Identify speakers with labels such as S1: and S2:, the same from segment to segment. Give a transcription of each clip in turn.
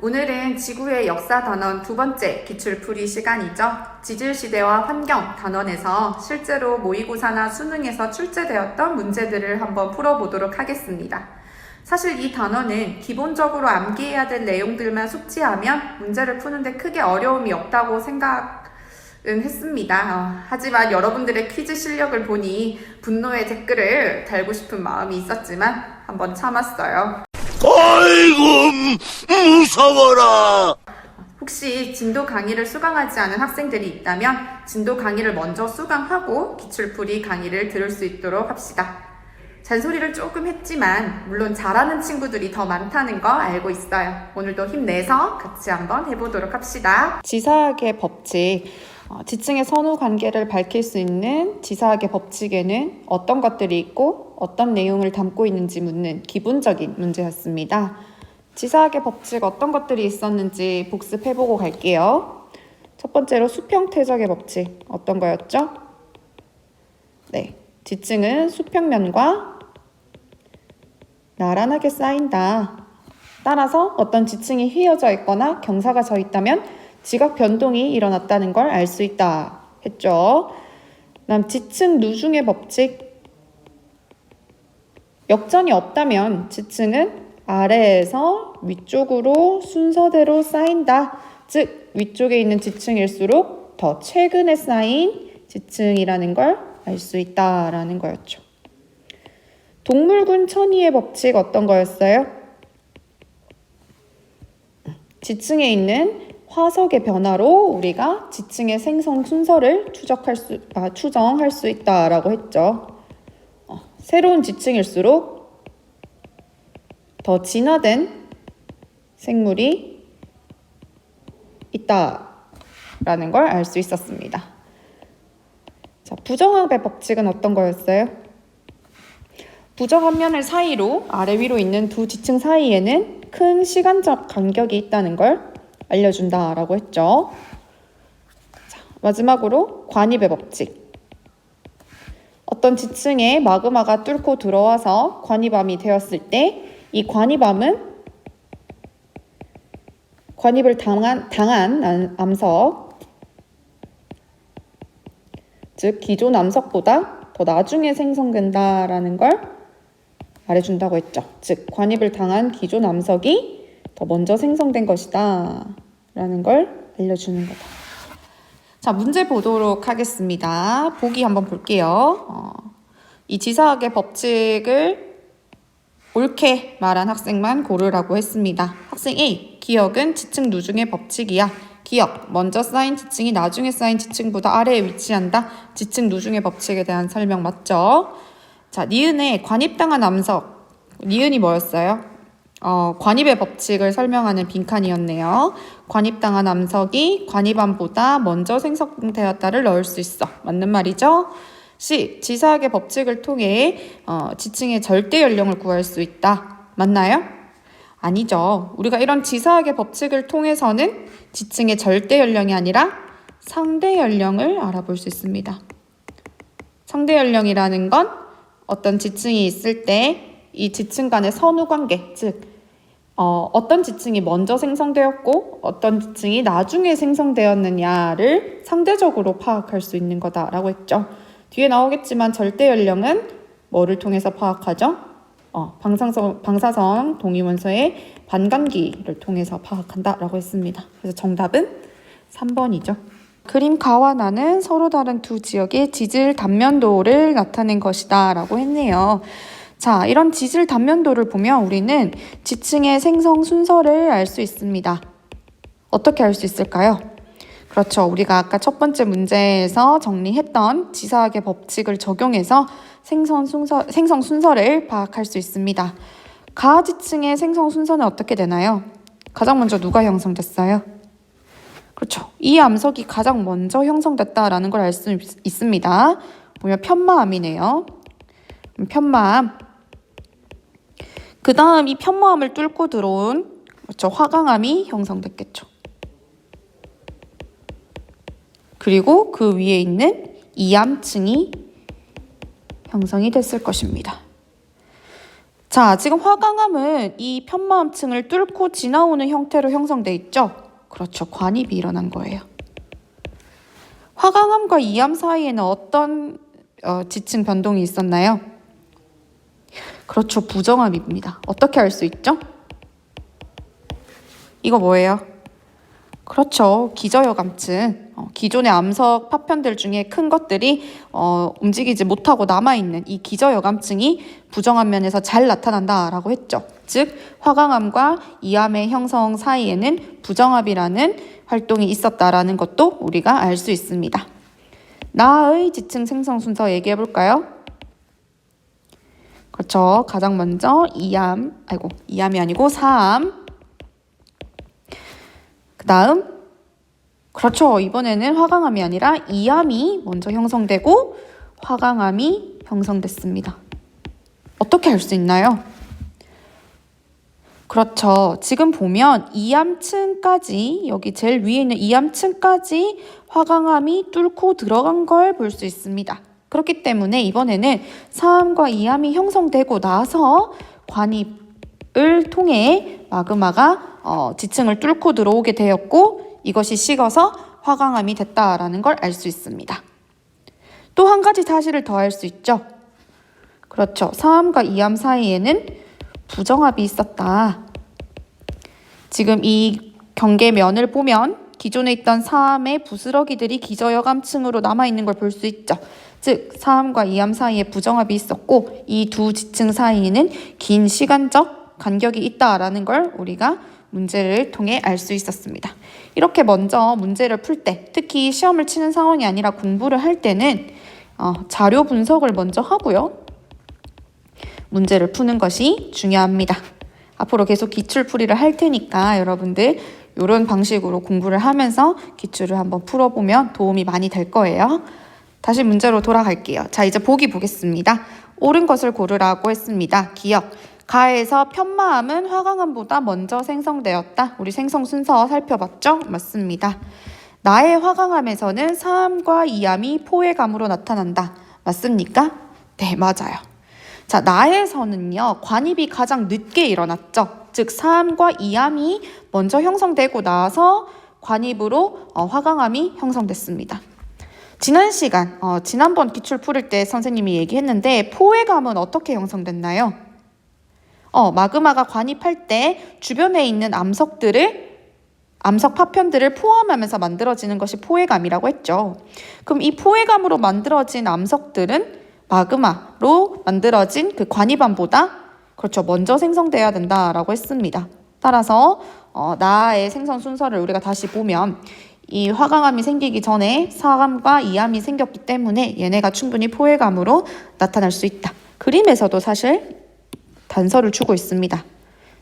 S1: 오늘은 지구의 역사 단원 두 번째 기출풀이 시간이죠. 지질시대와 환경 단원에서 실제로 모의고사나 수능에서 출제되었던 문제들을 한번 풀어보도록 하겠습니다. 사실 이 단원은 기본적으로 암기해야 될 내용들만 숙지하면 문제를 푸는데 크게 어려움이 없다고 생각은 했습니다. 하지만 여러분들의 퀴즈 실력을 보니 분노의 댓글을 달고 싶은 마음이 있었지만 한번 참았어요.
S2: 아이고 무서워라.
S1: 혹시 진도 강의를 수강하지 않은 학생들이 있다면 진도 강의를 먼저 수강하고 기출풀이 강의를 들을 수 있도록 합시다. 잔소리를 조금 했지만 물론 잘하는 친구들이 더 많다는 거 알고 있어요. 오늘도 힘내서 같이 한번 해보도록 합시다. 지사학의 법칙, 지층의 선후 관계를 밝힐 수 있는 지사학의 법칙에는 어떤 것들이 있고 어떤 내용을 담고 있는지 묻는 기본적인 문제였습니다. 지사학의 법칙 어떤 것들이 있었는지 복습해보고 갈게요. 첫 번째로 수평태적의 법칙 어떤 거였죠? 네, 지층은 수평면과 나란하게 쌓인다. 따라서 어떤 지층이 휘어져 있거나 경사가 져 있다면 지각 변동이 일어났다는 걸 알 수 있다 했죠. 그다음 지층 누중의 법칙. 역전이 없다면 지층은 아래에서 위쪽으로 순서대로 쌓인다. 즉 위쪽에 있는 지층일수록 더 최근에 쌓인 지층이라는 걸 알 수 있다라는 거였죠. 동물군 천이의 법칙 어떤 거였어요? 지층에 있는 화석의 변화로 우리가 지층의 생성 순서를 추정할 수 있다라고 했죠. 새로운 지층일수록 더 진화된 생물이 있다라는 걸 알 수 있었습니다. 자, 부정합의 법칙은 어떤 거였어요? 부정한 면을 사이로 아래 위로 있는 두 지층 사이에는 큰 시간적 간격이 있다는 걸 알려준다라고 했죠. 자, 마지막으로 관입의 법칙. 어떤 지층에 마그마가 뚫고 들어와서 관입암이 되었을 때 이 관입암은 관입을 당한 암석, 즉 기존 암석보다 더 나중에 생성된다라는 걸 말해준다고 했죠. 즉 관입을 당한 기존 암석이 더 먼저 생성된 것이다 라는 걸 알려주는 거다. 자, 문제 보도록 하겠습니다. 보기 한번 볼게요. 이 지사학의 법칙을 옳게 말한 학생만 고르라고 했습니다. 학생 A, 기역은 지층 누중의 법칙이야. 기역, 먼저 쌓인 지층이 나중에 쌓인 지층보다 아래에 위치한다. 지층 누중의 법칙에 대한 설명 맞죠? 자, 니은의 관입당한 암석, 니은이 뭐였어요? 관입의 법칙을 설명하는 빈칸이었네요. 관입당한 암석이 관입암보다 먼저 생성되었다를 넣을 수 있어. 맞는 말이죠? C. 지사학의 법칙을 통해 지층의 절대 연령을 구할 수 있다. 맞나요? 아니죠. 우리가 이런 지사학의 법칙을 통해서는 지층의 절대 연령이 아니라 상대 연령을 알아볼 수 있습니다. 상대 연령이라는 건 어떤 지층이 있을 때 이 지층 간의 선후 관계, 즉 어떤 지층이 먼저 생성되었고 어떤 지층이 나중에 생성되었느냐를 상대적으로 파악할 수 있는 거다라고 했죠. 뒤에 나오겠지만 절대 연령은 뭐를 통해서 파악하죠? 방사성 동위원소의 반감기를 통해서 파악한다라고 했습니다. 그래서 정답은 3번이죠. 그림 가와 나는 서로 다른 두 지역의 지질 단면도를 나타낸 것이다 라고 했네요. 자, 이런 지질 단면도를 보면 우리는 지층의 생성 순서를 알 수 있습니다. 어떻게 알 수 있을까요? 그렇죠. 우리가 아까 첫 번째 문제에서 정리했던 지사학의 법칙을 적용해서 생성 순서를 파악할 수 있습니다. 가지층의 생성 순서는 어떻게 되나요? 가장 먼저 누가 형성됐어요? 그렇죠. 이 암석이 가장 먼저 형성됐다라는 걸 알 수 있습니다. 보면 편마암이네요. 편마암. 그 다음 이 편마암을 뚫고 들어온 그렇죠. 화강암이 형성됐겠죠. 그리고 그 위에 있는 이암층이 형성이 됐을 것입니다. 자, 지금 화강암은 이 편마암층을 뚫고 지나오는 형태로 형성돼 있죠? 그렇죠. 관입이 일어난 거예요. 화강암과 이암 사이에는 어떤 지층 변동이 있었나요? 그렇죠. 부정암입니다. 어떻게 알 수 있죠? 이거 뭐예요? 그렇죠. 기저여감층. 기존의 암석 파편들 중에 큰 것들이 움직이지 못하고 남아있는 이 기저여감층이 부정암 면에서 잘 나타난다라고 했죠. 즉 화강암과 이암의 형성 사이에는 부정암이라는 활동이 있었다라는 것도 우리가 알 수 있습니다. 나의 지층 생성 순서 얘기해 볼까요? 그렇죠. 가장 먼저 이암이 아니고 사암. 그 다음 그렇죠. 이번에는 화강암이 아니라 이암이 먼저 형성되고 화강암이 형성됐습니다. 어떻게 알 수 있나요? 그렇죠. 지금 보면 이암층까지 여기 제일 위에 있는 이암층까지 화강암이 뚫고 들어간 걸 볼 수 있습니다. 그렇기 때문에 이번에는 사암과 이암이 형성되고 나서 관입을 통해 마그마가 지층을 뚫고 들어오게 되었고 이것이 식어서 화강암이 됐다라는 걸 알 수 있습니다. 또 한 가지 사실을 더 알 수 있죠. 그렇죠. 사암과 이암 사이에는 부정압이 있었다. 지금 이 경계면을 보면 기존에 있던 사암의 부스러기들이 기저여감층으로 남아있는 걸 볼 수 있죠. 즉 사암과 이암 사이에 부정압이 있었고 이 두 지층 사이에는 긴 시간적 간격이 있다라는 걸 우리가 문제를 통해 알 수 있었습니다. 이렇게 먼저 문제를 풀 때, 특히 시험을 치는 상황이 아니라 공부를 할 때는 자료 분석을 먼저 하고요. 문제를 푸는 것이 중요합니다. 앞으로 계속 기출풀이를 할 테니까 여러분들 이런 방식으로 공부를 하면서 기출을 한번 풀어보면 도움이 많이 될 거예요. 다시 문제로 돌아갈게요. 자, 이제 보기 보겠습니다. 옳은 것을 고르라고 했습니다. 기억. 가에서 편마암은 화강암보다 먼저 생성되었다. 우리 생성 순서 살펴봤죠? 맞습니다. 나의 화강암에서는 사암과 이암이 포획암으로 나타난다. 맞습니까? 네, 맞아요. 자, 나에서는요, 관입이 가장 늦게 일어났죠. 즉, 사암과 이암이 먼저 형성되고 나서 관입으로 화강암이 형성됐습니다. 지난 시간, 지난번 기출 풀을 때 선생님이 얘기했는데 포획암은 어떻게 형성됐나요? 마그마가 관입할 때 주변에 있는 암석 파편들을 포함하면서 만들어지는 것이 포획암이라고 했죠. 그럼 이 포획암으로 만들어진 암석들은 마그마로 만들어진 그 관입암보다 그렇죠. 먼저 생성돼야 된다라고 했습니다. 따라서 나의 생성 순서를 우리가 다시 보면 이 화강암이 생기기 전에 사암과 이암이 생겼기 때문에 얘네가 충분히 포획암으로 나타날 수 있다. 그림에서도 사실 단서를 주고 있습니다.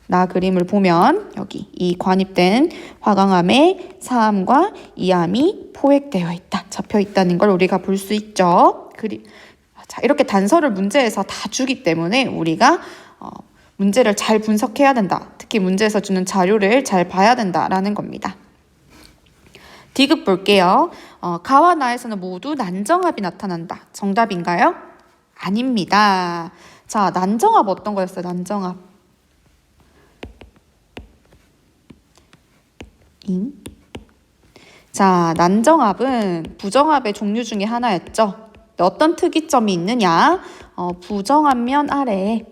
S1: 나 그림을 보면 여기 이 관입된 화강암에 사암과 이암이 포획되어 있다. 잡혀 있다는 걸 우리가 볼 수 있죠. 자, 이렇게 단서를 문제에서 다 주기 때문에 우리가 문제를 잘 분석해야 된다. 특히 문제에서 주는 자료를 잘 봐야 된다라는 겁니다. 디귿 볼게요. 가와 나에서는 모두 난정압이 나타난다. 정답인가요? 아닙니다. 자, 난정압 어떤 거였어요? 난정압. 자, 난정압은 부정압의 종류 중에 하나였죠. 어떤 특이점이 있느냐? 부정압면 아래에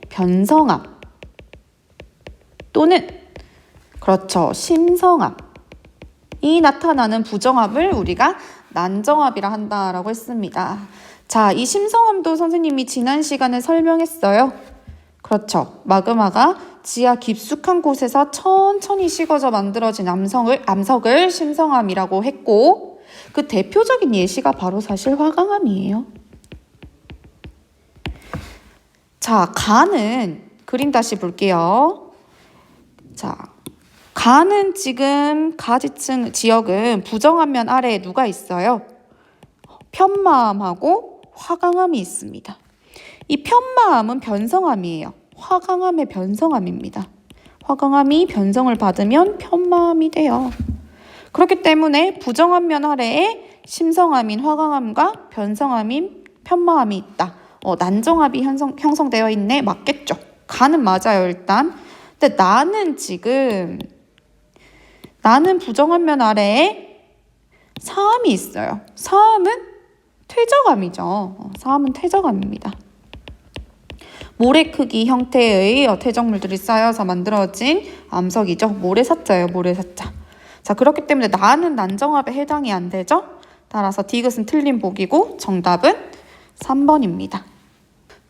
S1: 변성압 또는 그렇죠. 심성압이 나타나는 부정압을 우리가 난정압이라 한다라고 했습니다. 자, 이 심성압도 선생님이 지난 시간에 설명했어요. 그렇죠. 마그마가 지하 깊숙한 곳에서 천천히 식어져 만들어진 암석을 심성암이라고 했고 그 대표적인 예시가 바로 사실 화강암이에요. 자, 가는 그림 다시 볼게요. 자, 가는 지금 가지층 지역은 부정암면 아래에 누가 있어요? 편마암하고 화강암이 있습니다. 이 편마암은 변성암이에요. 화강암의 변성암입니다. 화강암이 변성을 받으면 편마암이 돼요. 그렇기 때문에 부정함면 아래에 심성함인 화강암과 변성함인 편마함이 있다. 난정합이 형성되어 있네. 맞겠죠? 가는 맞아요, 일단. 근데 나는 부정함면 아래에 사함이 있어요. 사함은 퇴적암이죠. 사함은 퇴적암입니다. 모래 크기 형태의 퇴적물들이 쌓여서 만들어진 암석이죠. 모래사자예요. 모래사자. 자, 그렇기 때문에 나는 난정합에 해당이 안 되죠. 따라서 디귿은 틀린 보기고 정답은 3번입니다.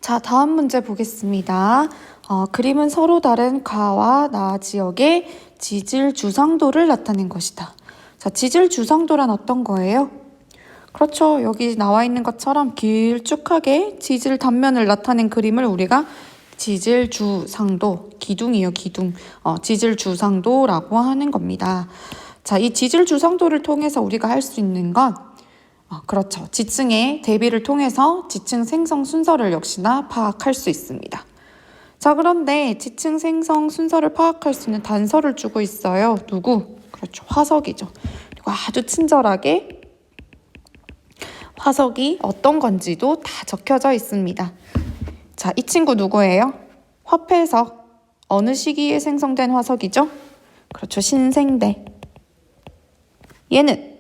S1: 자, 다음 문제 보겠습니다. 그림은 서로 다른 가와 나 지역의 지질 주상도를 나타낸 것이다. 자, 지질 주상도란 어떤 거예요? 그렇죠. 여기 나와 있는 것처럼 길쭉하게 지질 단면을 나타낸 그림을 우리가 지질 주상도, 기둥이요, 기둥. 지질 주상도라고 하는 겁니다. 자, 이 지질 주상도를 통해서 우리가 할 수 있는 건 그렇죠. 지층의 대비를 통해서 지층 생성 순서를 역시나 파악할 수 있습니다. 자, 그런데 지층 생성 순서를 파악할 수 있는 단서를 주고 있어요. 누구? 그렇죠. 화석이죠. 그리고 아주 친절하게 화석이 어떤 건지도 다 적혀져 있습니다. 자, 이 친구 누구예요? 화폐석. 어느 시기에 생성된 화석이죠? 그렇죠. 신생대. 얘는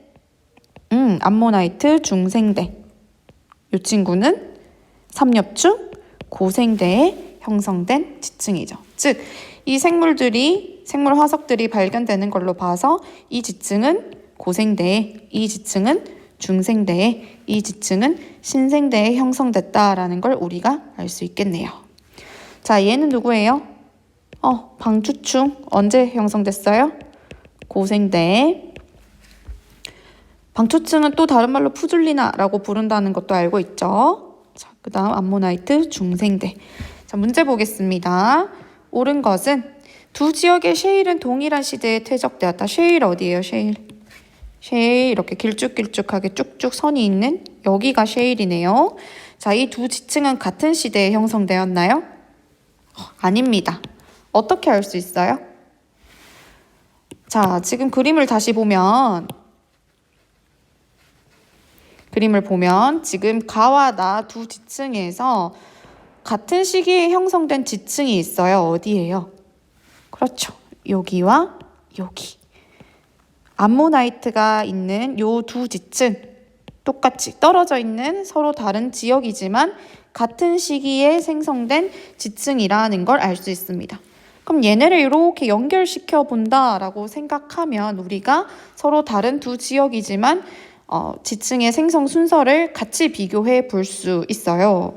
S1: 암모나이트 중생대. 이 친구는 삼엽중 고생대에 형성된 지층이죠. 즉, 이 생물 화석들이 발견되는 걸로 봐서 이 지층은 고생대에, 이 지층은 중생대에, 이 지층은 신생대에 형성됐다라는 걸 우리가 알 수 있겠네요. 자, 얘는 누구예요? 방추충. 언제 형성됐어요? 고생대에. 방추층은 또 다른 말로 푸줄리나라고 부른다는 것도 알고 있죠. 자, 그 다음 암모나이트 중생대. 자, 문제 보겠습니다. 옳은 것은 두 지역의 셰일은 동일한 시대에 퇴적되었다. 셰일 어디예요? 셰일 이렇게 길쭉길쭉하게 쭉쭉 선이 있는 여기가 셰일이네요. 자, 이 두 지층은 같은 시대에 형성되었나요? 아닙니다. 어떻게 알 수 있어요? 자, 지금 그림을 보면 지금 가와 나 두 지층에서 같은 시기에 형성된 지층이 있어요. 어디예요? 그렇죠. 여기와 여기. 암모나이트가 있는 요 두 지층, 똑같이 떨어져 있는 서로 다른 지역이지만 같은 시기에 생성된 지층이라는 걸 알 수 있습니다. 그럼 얘네를 이렇게 연결시켜 본다라고 생각하면 우리가 서로 다른 두 지역이지만 지층의 생성 순서를 같이 비교해 볼 수 있어요.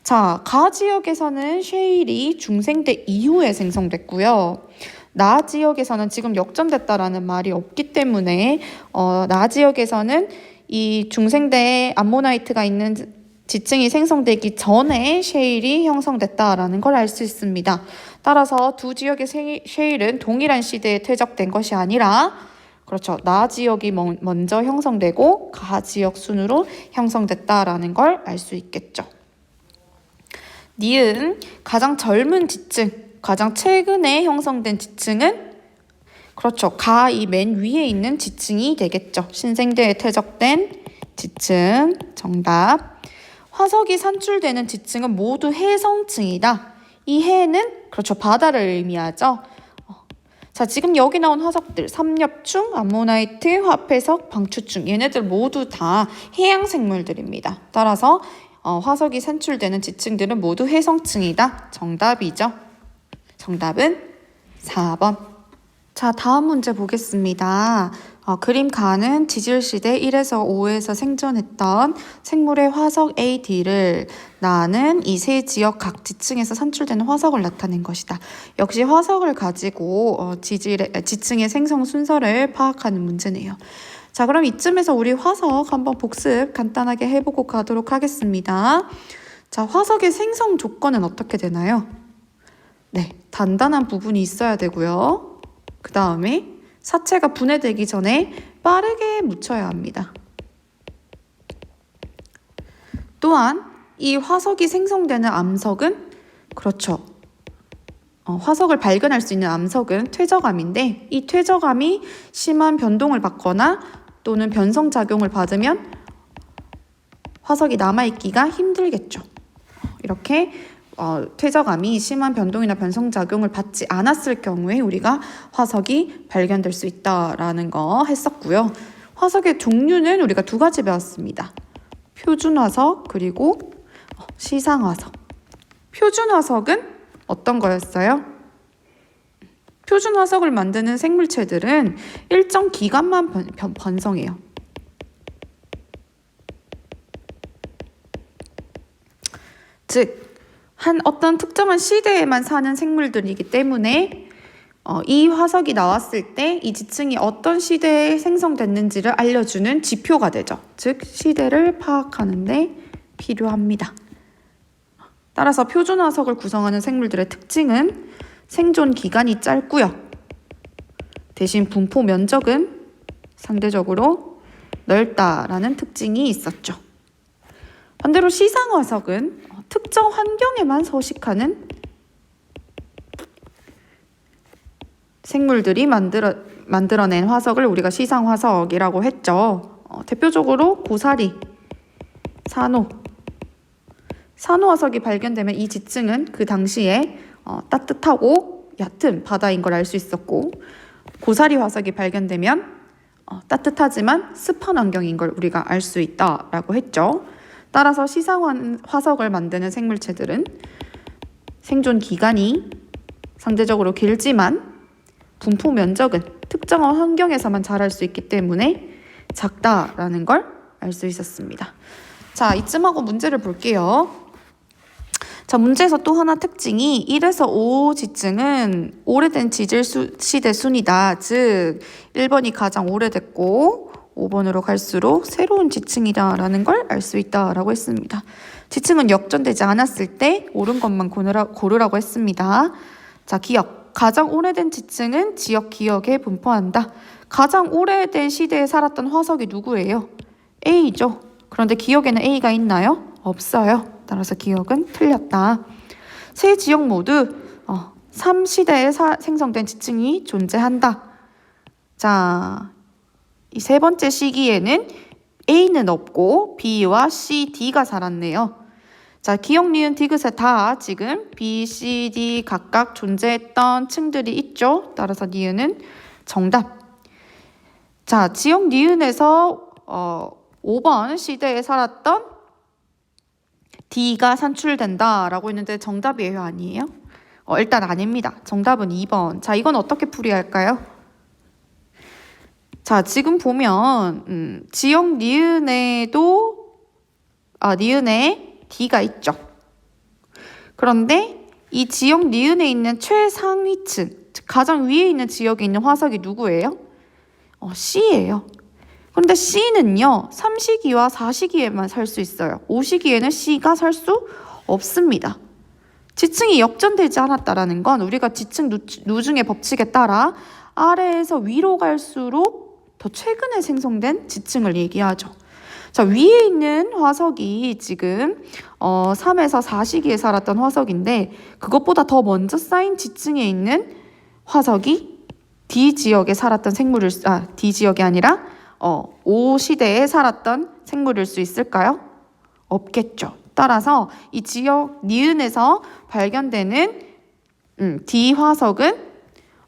S1: 자, 가 지역에서는 셰일이 중생대 이후에 생성됐고요. 나 지역에서는 지금 역전됐다라는 말이 없기 때문에 나 지역에서는 이 중생대에 암모나이트가 있는 지층이 생성되기 전에 셰일이 형성됐다라는 걸 알 수 있습니다. 따라서 두 지역의 셰일은 동일한 시대에 퇴적된 것이 아니라 그렇죠. 나 지역이 먼저 형성되고 가 지역 순으로 형성됐다라는 걸 알 수 있겠죠. 니은 가장 젊은 지층, 가장 최근에 형성된 지층은 그렇죠. 가 이 맨 위에 있는 지층이 되겠죠. 신생대에 퇴적된 지층. 정답. 화석이 산출되는 지층은 모두 해성층이다. 이 해는 그렇죠. 바다를 의미하죠. 자, 지금 여기 나온 화석들 삼엽충, 암모나이트, 화폐석, 방추충 얘네들 모두 다 해양 생물들입니다. 따라서 화석이 산출되는 지층들은 모두 해성층이다. 정답이죠. 정답은 4번. 자, 다음 문제 보겠습니다. 그림 가는 지질시대 1에서 5에서 생존했던 생물의 화석 A, D를 나는 이 세 지역 각 지층에서 산출되는 화석을 나타낸 것이다. 역시 화석을 가지고 지층의 생성 순서를 파악하는 문제네요. 자, 그럼 이쯤에서 우리 화석 한번 복습 간단하게 해보고 가도록 하겠습니다. 자, 화석의 생성 조건은 어떻게 되나요? 네, 단단한 부분이 있어야 되고요. 그 다음에 사체가 분해되기 전에 빠르게 묻혀야 합니다. 또한 이 화석이 생성되는 암석은 그렇죠. 화석을 발견할 수 있는 암석은 퇴적암인데 이 퇴적암이 심한 변동을 받거나 또는 변성작용을 받으면 화석이 남아있기가 힘들겠죠. 이렇게 퇴적암이 심한 변동이나 변성작용을 받지 않았을 경우에 우리가 화석이 발견될 수 있다라는 거 했었고요. 화석의 종류는 우리가 두 가지 배웠습니다. 표준화석 그리고 시상화석. 표준화석은 어떤 거였어요? 표준화석을 만드는 생물체들은 일정 기간만 번성해요. 즉, 어떤 특정한 시대에만 사는 생물들이기 때문에 이 화석이 나왔을 때 이 지층이 어떤 시대에 생성됐는지를 알려주는 지표가 되죠. 즉, 시대를 파악하는 데 필요합니다. 따라서 표준화석을 구성하는 생물들의 특징은 생존 기간이 짧고요. 대신 분포 면적은 상대적으로 넓다라는 특징이 있었죠. 반대로 시상화석은 특정 환경에만 서식하는 생물들이 만들어낸 화석을 우리가 시상화석이라고 했죠. 대표적으로 고사리, 산호화석이 발견되면 이 지층은 그 당시에 따뜻하고 얕은 바다인 걸 알 수 있었고, 고사리 화석이 발견되면 따뜻하지만 습한 환경인 걸 우리가 알 수 있다라고 했죠. 따라서 시상화석을 만드는 생물체들은 생존 기간이 상대적으로 길지만 분포 면적은 특정한 환경에서만 자랄 수 있기 때문에 작다라는 걸 알 수 있었습니다. 자, 이쯤 하고 문제를 볼게요. 자, 문제에서 또 하나 특징이 1에서 5 지층은 오래된 지질 시대 순이다. 즉 1번이 가장 오래됐고 5번으로 갈수록 새로운 지층이다라는 걸 알 수 있다라고 했습니다. 지층은 역전되지 않았을 때 옳은 것만 고르라고 했습니다. 자, 기억. 가장 오래된 지층은 지역 기억에 분포한다. 가장 오래된 시대에 살았던 화석이 누구예요? A죠. 그런데 기억에는 A가 있나요? 없어요. 따라서 기억은 틀렸다. 세 지역 모두 3시대에 생성된 지층이 존재한다. 자, 이 세 번째 시기에는 A는 없고 B와 C, D가 살았네요. 자, 기억, 니은, 디귿에 다 지금 B, C, D 각각 존재했던 층들이 있죠. 따라서 니은은 정답. 자, 지역 니은에서 5번 시대에 살았던 D가 산출된다라고 했는데 정답이에요? 아니에요? 일단 아닙니다. 정답은 2번. 자, 이건 어떻게 풀이할까요? 자, 지금 보면 지역 니은에 D가 있죠. 그런데 이 지역 니은에 있는 최상위층, 즉 가장 위에 있는 지역에 있는 화석이 누구예요? C예요. 그런데 C는요, 3시기와 4시기에만 살 수 있어요. 5시기에는 C가 살 수 없습니다. 지층이 역전되지 않았다라는 건 우리가 지층 누중의 법칙에 따라 아래에서 위로 갈수록 더 최근에 생성된 지층을 얘기하죠. 자, 위에 있는 화석이 지금 3에서 4시기에 살았던 화석인데 그것보다 더 먼저 쌓인 지층에 있는 화석이 D 지역에 살았던 D 지역이 아니라 O 시대에 살았던 생물일 수 있을까요? 없겠죠. 따라서 이 지역 니은에서 발견되는 D 화석은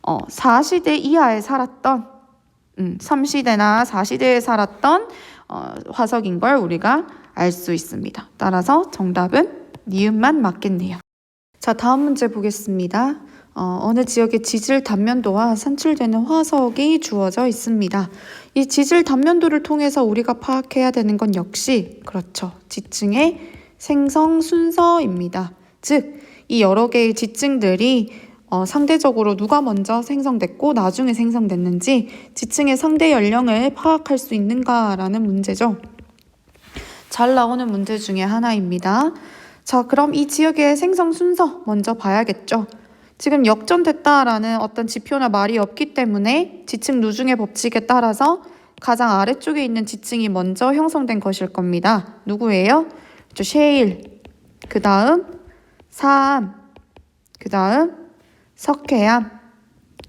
S1: 4시대 이하에 살았던 3시대나 4시대에 살았던 화석인 걸 우리가 알 수 있습니다. 따라서 정답은 니은만 맞겠네요. 자, 다음 문제 보겠습니다. 어느 지역의 지질 단면도와 산출되는 화석이 주어져 있습니다. 이 지질 단면도를 통해서 우리가 파악해야 되는 건 역시 그렇죠. 지층의 생성 순서입니다. 즉, 이 여러 개의 지층들이 상대적으로 누가 먼저 생성됐고 나중에 생성됐는지 지층의 상대 연령을 파악할 수 있는가라는 문제죠. 잘 나오는 문제 중에 하나입니다. 자, 그럼 이 지역의 생성 순서 먼저 봐야겠죠. 지금 역전됐다라는 어떤 지표나 말이 없기 때문에 지층 누중의 법칙에 따라서 가장 아래쪽에 있는 지층이 먼저 형성된 것일 겁니다. 누구예요? 쉐일, 그 다음 사암, 그 다음 석회암,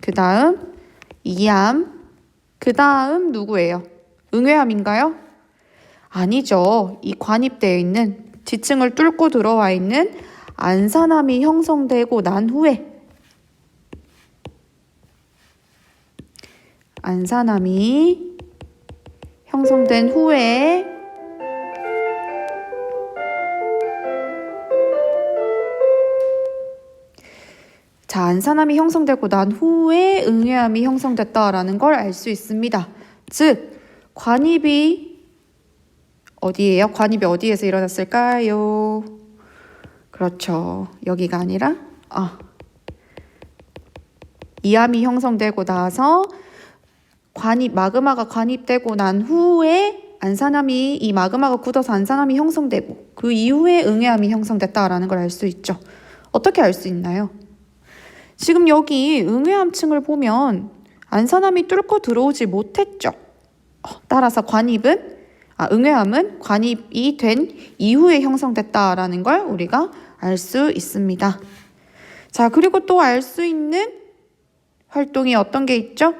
S1: 그 다음 이암, 그 다음 누구예요? 응회암인가요? 아니죠. 이 관입되어 있는 지층을 뚫고 들어와 있는 안산암이 형성되고 난 후에 안산암이 형성된 후에 자, 안산암이 형성되고 난 후에 응회암이 형성됐다라는 걸 알 수 있습니다. 즉, 관입이 어디예요? 관입이 어디에서 일어났을까요? 그렇죠. 여기가 아니라 이암이 형성되고 나서 마그마가 관입되고 난 후에 이 마그마가 굳어서 안산암이 형성되고 그 이후에 응회암이 형성됐다라는 걸 알 수 있죠. 어떻게 알 수 있나요? 지금 여기 응회암층을 보면 안산암이 뚫고 들어오지 못했죠. 따라서 응회암은 관입이 된 이후에 형성됐다라는 걸 우리가 알 수 있습니다. 자, 그리고 또 알 수 있는 활동이 어떤 게 있죠?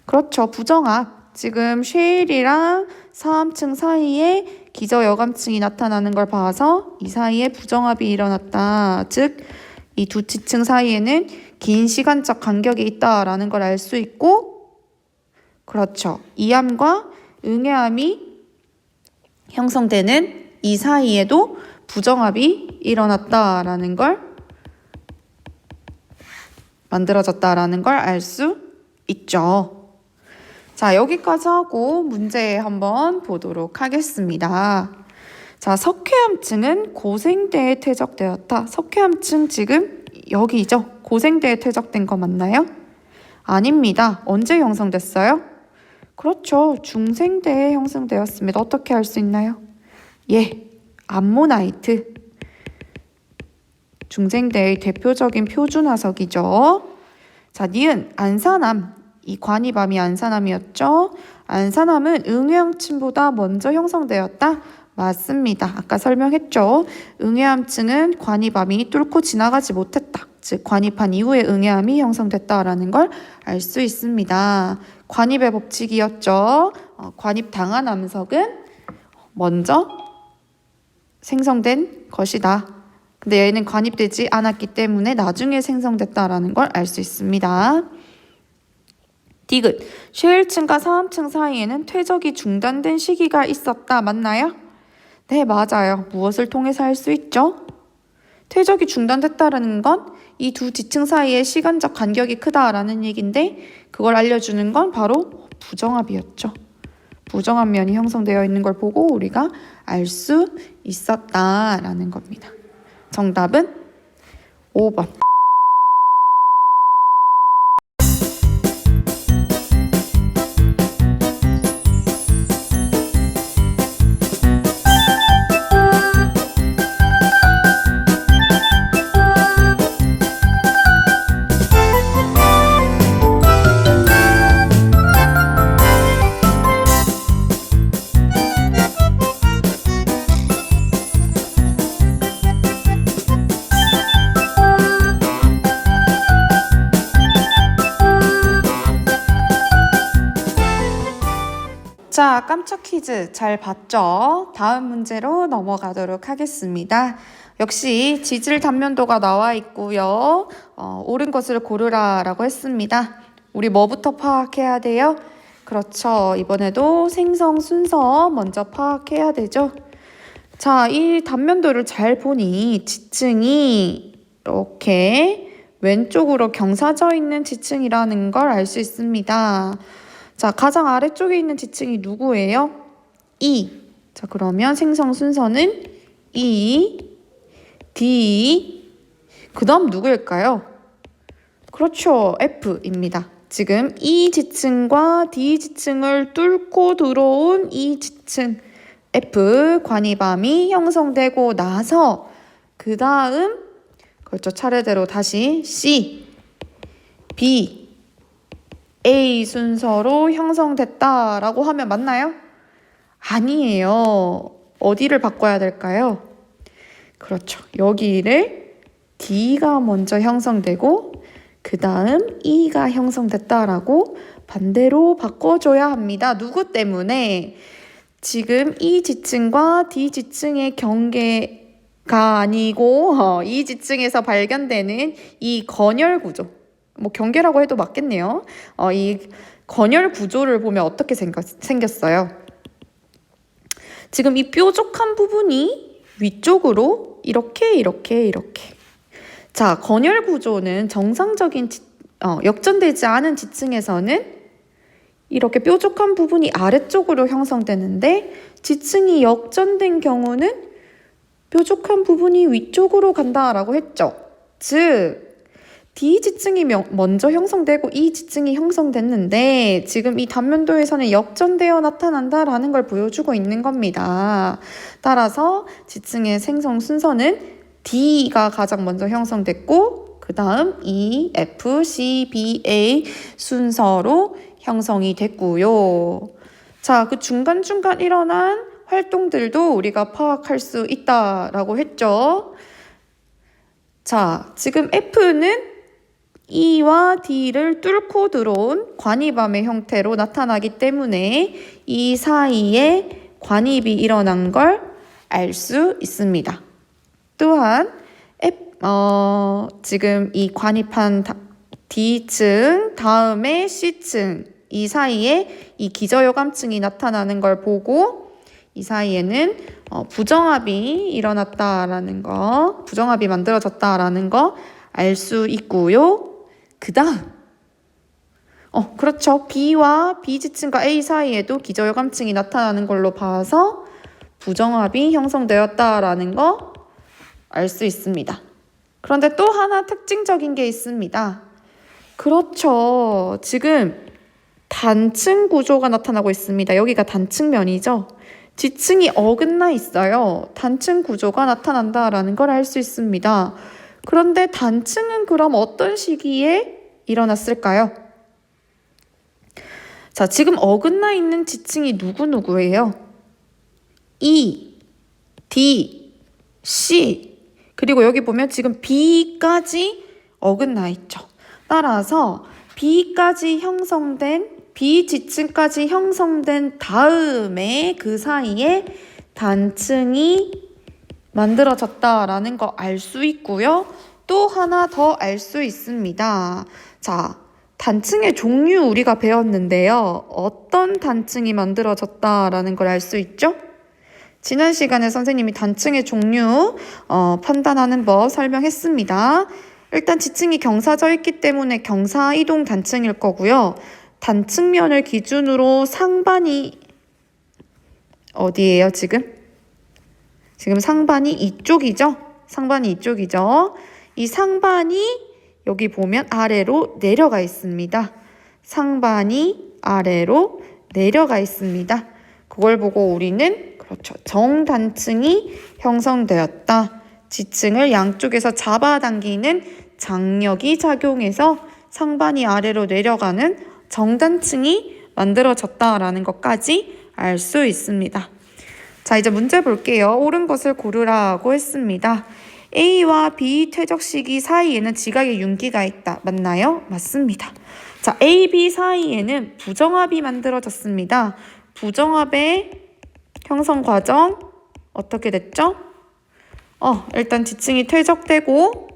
S1: 그렇죠. 부정합. 지금 쉐일이랑 사암층 사이에 기저여감층이 나타나는 걸 봐서 이 사이에 부정합이 일어났다. 즉, 이 두 지층 사이에는 긴 시간적 간격이 있다라는 걸 알 수 있고, 그렇죠. 이암과 응회암이 형성되는 이 사이에도 부정합이 일어났다라는 걸 만들어졌다라는 걸 알 수 있죠. 자, 여기까지 하고 문제 한번 보도록 하겠습니다. 자, 석회암층은 고생대에 퇴적되었다. 석회암층 지금 여기죠. 고생대에 퇴적된 거 맞나요? 아닙니다. 언제 형성됐어요? 그렇죠. 중생대에 형성되었습니다. 어떻게 알 수 있나요? 암모나이트. 중생대의 대표적인 표준화석이죠. 자, 니은 안산암. 이 관입암이 안산암이었죠. 안산암은 응회암층보다 먼저 형성되었다. 맞습니다. 아까 설명했죠. 응회암층은 관입암이 뚫고 지나가지 못했다. 즉 관입한 이후에 응회암이 형성됐다라는 걸 알 수 있습니다. 관입의 법칙이었죠. 관입당한 암석은 먼저 생성된 것이다. 근데 얘는 관입되지 않았기 때문에 나중에 생성됐다라는 걸 알 수 있습니다. 디귿, 쉐일층과 사암층 사이에는 퇴적이 중단된 시기가 있었다. 맞나요? 네, 맞아요. 무엇을 통해서 할 수 있죠? 퇴적이 중단됐다는 건 이 두 지층 사이의 시간적 간격이 크다라는 얘기인데 그걸 알려주는 건 바로 부정합이었죠. 부정합 면이 형성되어 있는 걸 보고 우리가 알 수 있었다라는 겁니다. 정답은 5번. 자, 깜짝 퀴즈 잘 봤죠? 다음 문제로 넘어가도록 하겠습니다. 역시 지질 단면도가 나와 있고요. 옳은 것을 고르라 라고 했습니다. 우리 뭐부터 파악해야 돼요? 그렇죠. 이번에도 생성 순서 먼저 파악해야 되죠. 자, 이 단면도를 잘 보니 지층이 이렇게 왼쪽으로 경사져 있는 지층이라는 걸 알 수 있습니다. 자, 가장 아래쪽에 있는 지층이 누구예요? E. 자, 그러면 생성 순서는 E, D, 그 다음 누구일까요? 그렇죠. F입니다. 지금 E 지층과 D 지층을 뚫고 들어온 E 지층 F 관입암이 형성되고 나서 그 다음 그렇죠. 차례대로 다시 C, B, A 순서로 형성됐다라고 하면 맞나요? 아니에요. 어디를 바꿔야 될까요? 그렇죠. 여기를 D가 먼저 형성되고 그 다음 E가 형성됐다라고 반대로 바꿔줘야 합니다. 누구 때문에? 지금 이 지층과 D 지층의 경계가 아니고 이 지층에서 발견되는 이 건열 구조, 뭐 경계라고 해도 맞겠네요. 이 건열 구조를 보면 어떻게 생겼어요? 지금 이 뾰족한 부분이 위쪽으로 이렇게. 자, 건열 구조는 정상적인 역전되지 않은 지층에서는 이렇게 뾰족한 부분이 아래쪽으로 형성되는데 지층이 역전된 경우는 뾰족한 부분이 위쪽으로 간다라고 했죠. 즉 D 지층이 먼저 형성되고 E 지층이 형성됐는데 지금 이 단면도에서는 역전되어 나타난다라는 걸 보여주고 있는 겁니다. 따라서 지층의 생성 순서는 D가 가장 먼저 형성됐고 그 다음 E, F, C, B, A 순서로 형성이 됐고요. 자, 그 중간중간 일어난 활동들도 우리가 파악할 수 있다라고 했죠. 자, 지금 F는 E와 D를 뚫고 들어온 관입암의 형태로 나타나기 때문에 이 사이에 관입이 일어난 걸 알 수 있습니다. 또한 지금 이 관입한 D층 다음에 C층 이 사이에 이 기저요감층이 나타나는 걸 보고 이 사이에는 부정합이 일어났다라는 거, 부정합이 만들어졌다라는 거 알 수 있고요. 그 다음 그렇죠. B와 B지층과 A 사이에도 기저요감층이 나타나는 걸로 봐서 부정합이 형성되었다라는 거 알 수 있습니다. 그런데 또 하나 특징적인 게 있습니다. 그렇죠. 지금 단층 구조가 나타나고 있습니다. 여기가 단층면이죠. 지층이 어긋나 있어요. 단층 구조가 나타난다라는 걸 알 수 있습니다. 그런데 단층은 그럼 어떤 시기에 일어났을까요? 자, 지금 어긋나 있는 지층이 누구예요? E, D, C 그리고 여기 보면 지금 B까지 어긋나 있죠. 따라서 B까지 형성된 B 지층까지 형성된 다음에 그 사이에 단층이 만들어졌다라는 거 알 수 있고요. 또 하나 더 알 수 있습니다. 자, 단층의 종류 우리가 배웠는데요. 어떤 단층이 만들어졌다라는 걸 알 수 있죠? 지난 시간에 선생님이 단층의 종류 판단하는 법 설명했습니다. 일단 지층이 경사져 있기 때문에 경사이동 단층일 거고요. 단층면을 기준으로 상반이 어디예요, 지금? 지금 상반이 이쪽이죠? 상반이 이쪽이죠? 이 상반이 여기 보면 아래로 내려가 있습니다. 상반이 아래로 내려가 있습니다. 그걸 보고 우리는 그렇죠. 정단층이 형성되었다. 지층을 양쪽에서 잡아당기는 장력이 작용해서 상반이 아래로 내려가는 정단층이 만들어졌다라는 것까지 알 수 있습니다. 자, 이제 문제 볼게요. 옳은 것을 고르라고 했습니다. A와 B 퇴적 시기 사이에는 지각의 윤기가 있다. 맞나요? 맞습니다. 자, A, B 사이에는 부정합이 만들어졌습니다. 부정합의 형성 과정 어떻게 됐죠? 일단 지층이 퇴적되고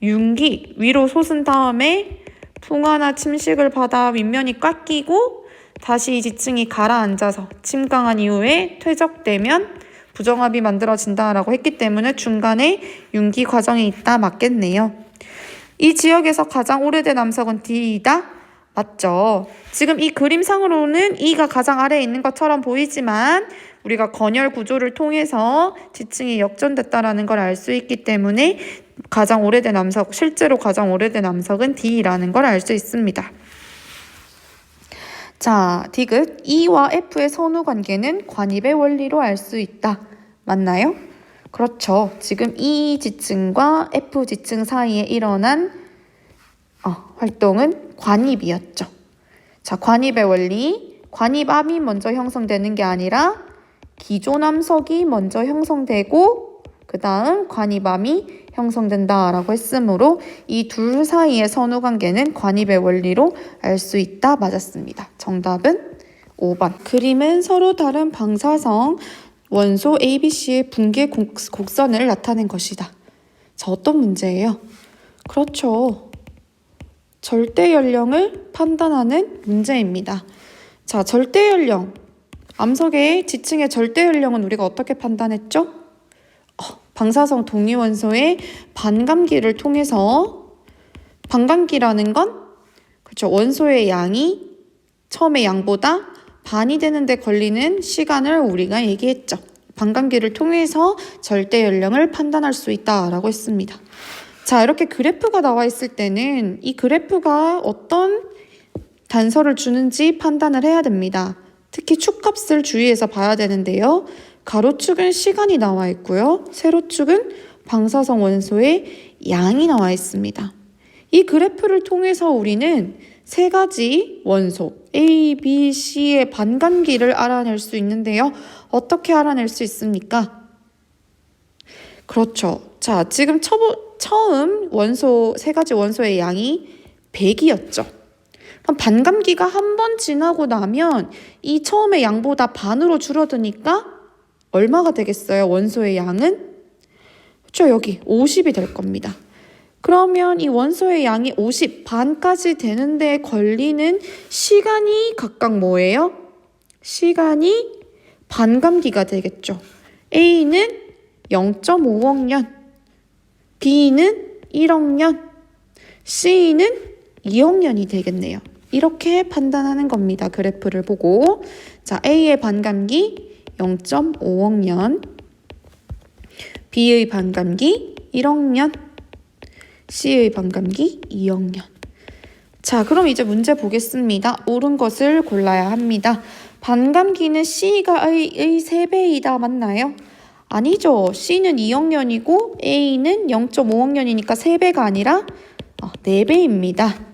S1: 윤기 위로 솟은 다음에 풍화나 침식을 받아 윗면이 꽉 끼고 다시 이 지층이 가라앉아서 침강한 이후에 퇴적되면 부정합이 만들어진다라고 했기 때문에 중간에 윤기 과정이 있다. 맞겠네요. 이 지역에서 가장 오래된 암석은 D이다. 맞죠? 지금 이 그림상으로는 E가 가장 아래에 있는 것처럼 보이지만 우리가 건열 구조를 통해서 지층이 역전됐다라는 걸 알 수 있기 때문에 가장 오래된 암석, 실제로 가장 오래된 암석은 D라는 걸 알 수 있습니다. 자, 디귿 E와 F의 선후 관계는 관입의 원리로 알 수 있다. 맞나요? 그렇죠. 지금 E 지층과 F 지층 사이에 일어난 활동은 관입이었죠. 자, 관입의 원리. 관입암이 먼저 형성되는 게 아니라 기존암석이 먼저 형성되고 그 다음 관입암이 형성된다라고 했으므로 이 둘 사이의 선후관계는 관입의 원리로 알 수 있다. 맞았습니다. 정답은 5번. 그림은 서로 다른 방사성 원소 ABC의 붕괴 곡선을 나타낸 것이다. 자, 어떤 문제예요? 그렇죠. 절대 연령을 판단하는 문제입니다. 자, 절대 연령. 암석의 지층의 절대 연령은 우리가 어떻게 판단했죠? 방사성 동위원소의 반감기를 통해서, 반감기라는 건 그렇죠. 원소의 양이 처음의 양보다 반이 되는데 걸리는 시간을 우리가 얘기했죠. 반감기를 통해서 절대 연령을 판단할 수 있다라고 했습니다. 자, 이렇게 그래프가 나와 있을 때는 이 그래프가 어떤 단서를 주는지 판단을 해야 됩니다. 특히 축값을 주의해서 봐야 되는데요. 가로축은 시간이 나와 있고요. 세로축은 방사성 원소의 양이 나와 있습니다. 이 그래프를 통해서 우리는 세 가지 원소 A, B, C의 반감기를 알아낼 수 있는데요. 어떻게 알아낼 수 있습니까? 그렇죠. 자, 지금 처음 원소, 세 가지 원소의 양이 100이었죠. 그럼 반감기가 한 번 지나고 나면 이 처음의 양보다 반으로 줄어드니까 얼마가 되겠어요? 원소의 양은? 그렇죠. 여기 50이 될 겁니다. 그러면 이 원소의 양이 50, 반까지 되는데 걸리는 시간이 각각 뭐예요? 시간이 반감기가 되겠죠. A는 0.5억 년, B는 1억 년, C는 2억 년이 되겠네요. 이렇게 판단하는 겁니다. 그래프를 보고. 자, A의 반감기 0.5억 년, B의 반감기 1억 년, C의 반감기 2억 년. 자, 그럼 이제 문제 보겠습니다. 옳은 것을 골라야 합니다. 반감기는 C가 A의 3배이다. 맞나요? 아니죠. C는 2억 년이고 A는 0.5억 년이니까 3배가 아니라 4배입니다.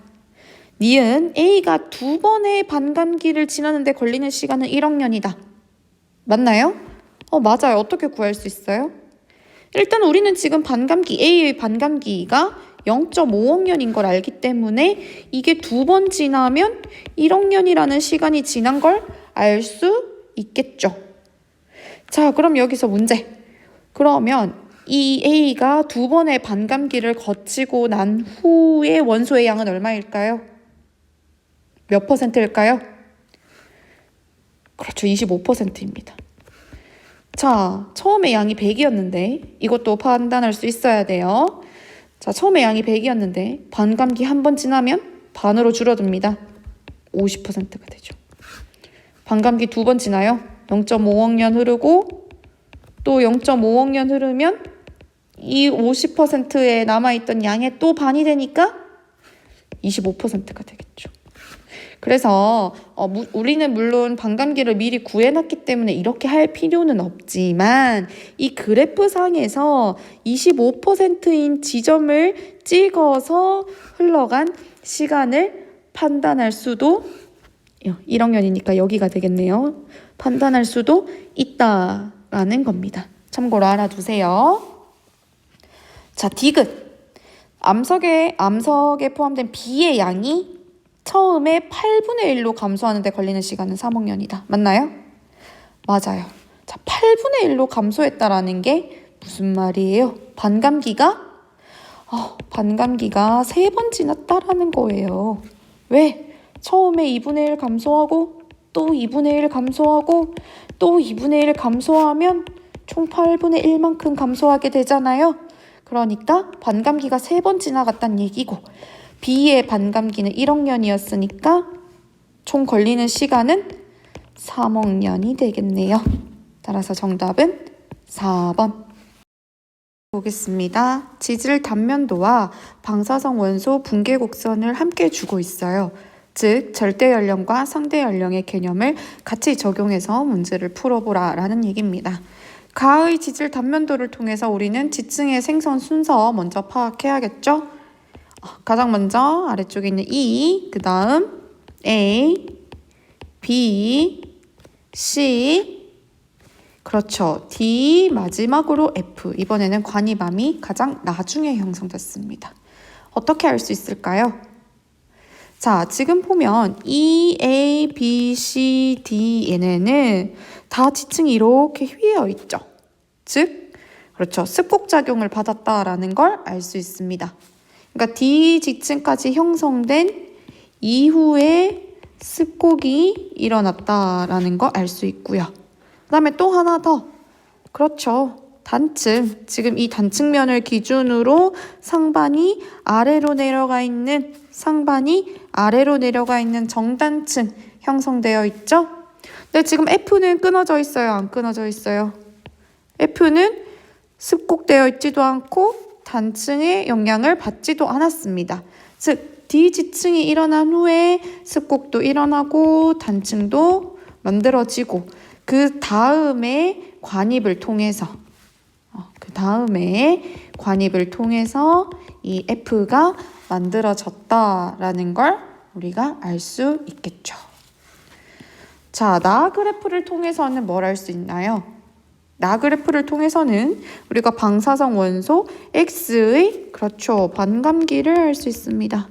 S1: 니은 A가 2번의 반감기를 지나는데 걸리는 시간은 1억 년이다. 맞나요? 맞아요. 어떻게 구할 수 있어요? 일단 우리는 지금 반감기, A의 반감기가 0.5억 년인 걸 알기 때문에 이게 2번 지나면 1억 년이라는 시간이 지난 걸 알 수 있겠죠. 자, 그럼 여기서 문제. 그러면 이 A가 2번의 반감기를 거치고 난 후에 원소의 양은 얼마일까요? 몇 %일까요? 그렇죠. 25%입니다. 자, 처음에 양이 100이었는데 이것도 판단할 수 있어야 돼요. 자, 처음에 양이 100이었는데 반감기 한 번 지나면 반으로 줄어듭니다. 50%가 되죠. 반감기 2번 지나요. 0.5억 년 흐르고 또 0.5억 년 흐르면 이 50%에 남아있던 양의 또 반이 되니까 25%가 되겠죠. 그래서 우리는 물론 반감기를 미리 구해놨기 때문에 이렇게 할 필요는 없지만 이 그래프상에서 25%인 지점을 찍어서 흘러간 시간을 판단할 수도 1억 년이니까 여기가 되겠네요. 판단할 수도 있다라는 겁니다. 참고로 알아두세요. 자, 디귿. 암석에 포함된 B의 양이 처음에 8분의 1로 감소하는데 걸리는 시간은 3억 년이다. 맞나요? 맞아요. 자, 8분의 1로 감소했다라는 게 무슨 말이에요? 반감기가 3번 지났다라는 거예요. 왜? 처음에 2분의 1 감소하고 또 2분의 1 감소하고 또 2분의 1 감소하면 총 8분의 1만큼 감소하게 되잖아요. 그러니까 반감기가 3번 지나갔다는 얘기고 B의 반감기는 1억 년이었으니까 총 걸리는 시간은 3억 년이 되겠네요. 따라서 정답은 4번. 보겠습니다. 지질 단면도와 방사성 원소 붕괴 곡선을 함께 주고 있어요. 즉 절대 연령과 상대 연령의 개념을 같이 적용해서 문제를 풀어보라 라는 얘기입니다. 가의 지질 단면도를 통해서 우리는 지층의 생성 순서 먼저 파악해야겠죠? 가장 먼저 아래쪽에 있는 E, 그 다음 A, B, C, 그렇죠. D 마지막으로 F. 이번에는 관이밤이 가장 나중에 형성됐습니다. 어떻게 알 수 있을까요? 자, 지금 보면 E, A, B, C, D, 얘네는 다 지층이 이렇게 휘어 있죠. 즉, 그렇죠. 습곡작용을 받았다라는 걸 알 수 있습니다. 그러니까 D 지층까지 형성된 이후에 습곡이 일어났다라는 걸 알 수 있고요. 그 다음에 또 하나 더. 그렇죠. 단층. 지금 이 단층면을 기준으로 상반이 아래로 내려가 있는 정단층 형성되어 있죠. 근데 지금 F는 끊어져 있어요? 안 끊어져 있어요? F는 습곡되어 있지도 않고 단층의 영향을 받지도 않았습니다. 즉 D 지층이 일어난 후에 습곡도 일어나고 단층도 만들어지고 그 다음에 관입을 통해서 이 F가 만들어졌다라는 걸 우리가 알 수 있겠죠. 자, 나 그래프를 통해서는 뭘 알 수 있나요? 나 그래프를 통해서는 우리가 방사성 원소 X의 그렇죠. 반감기를 알 수 있습니다.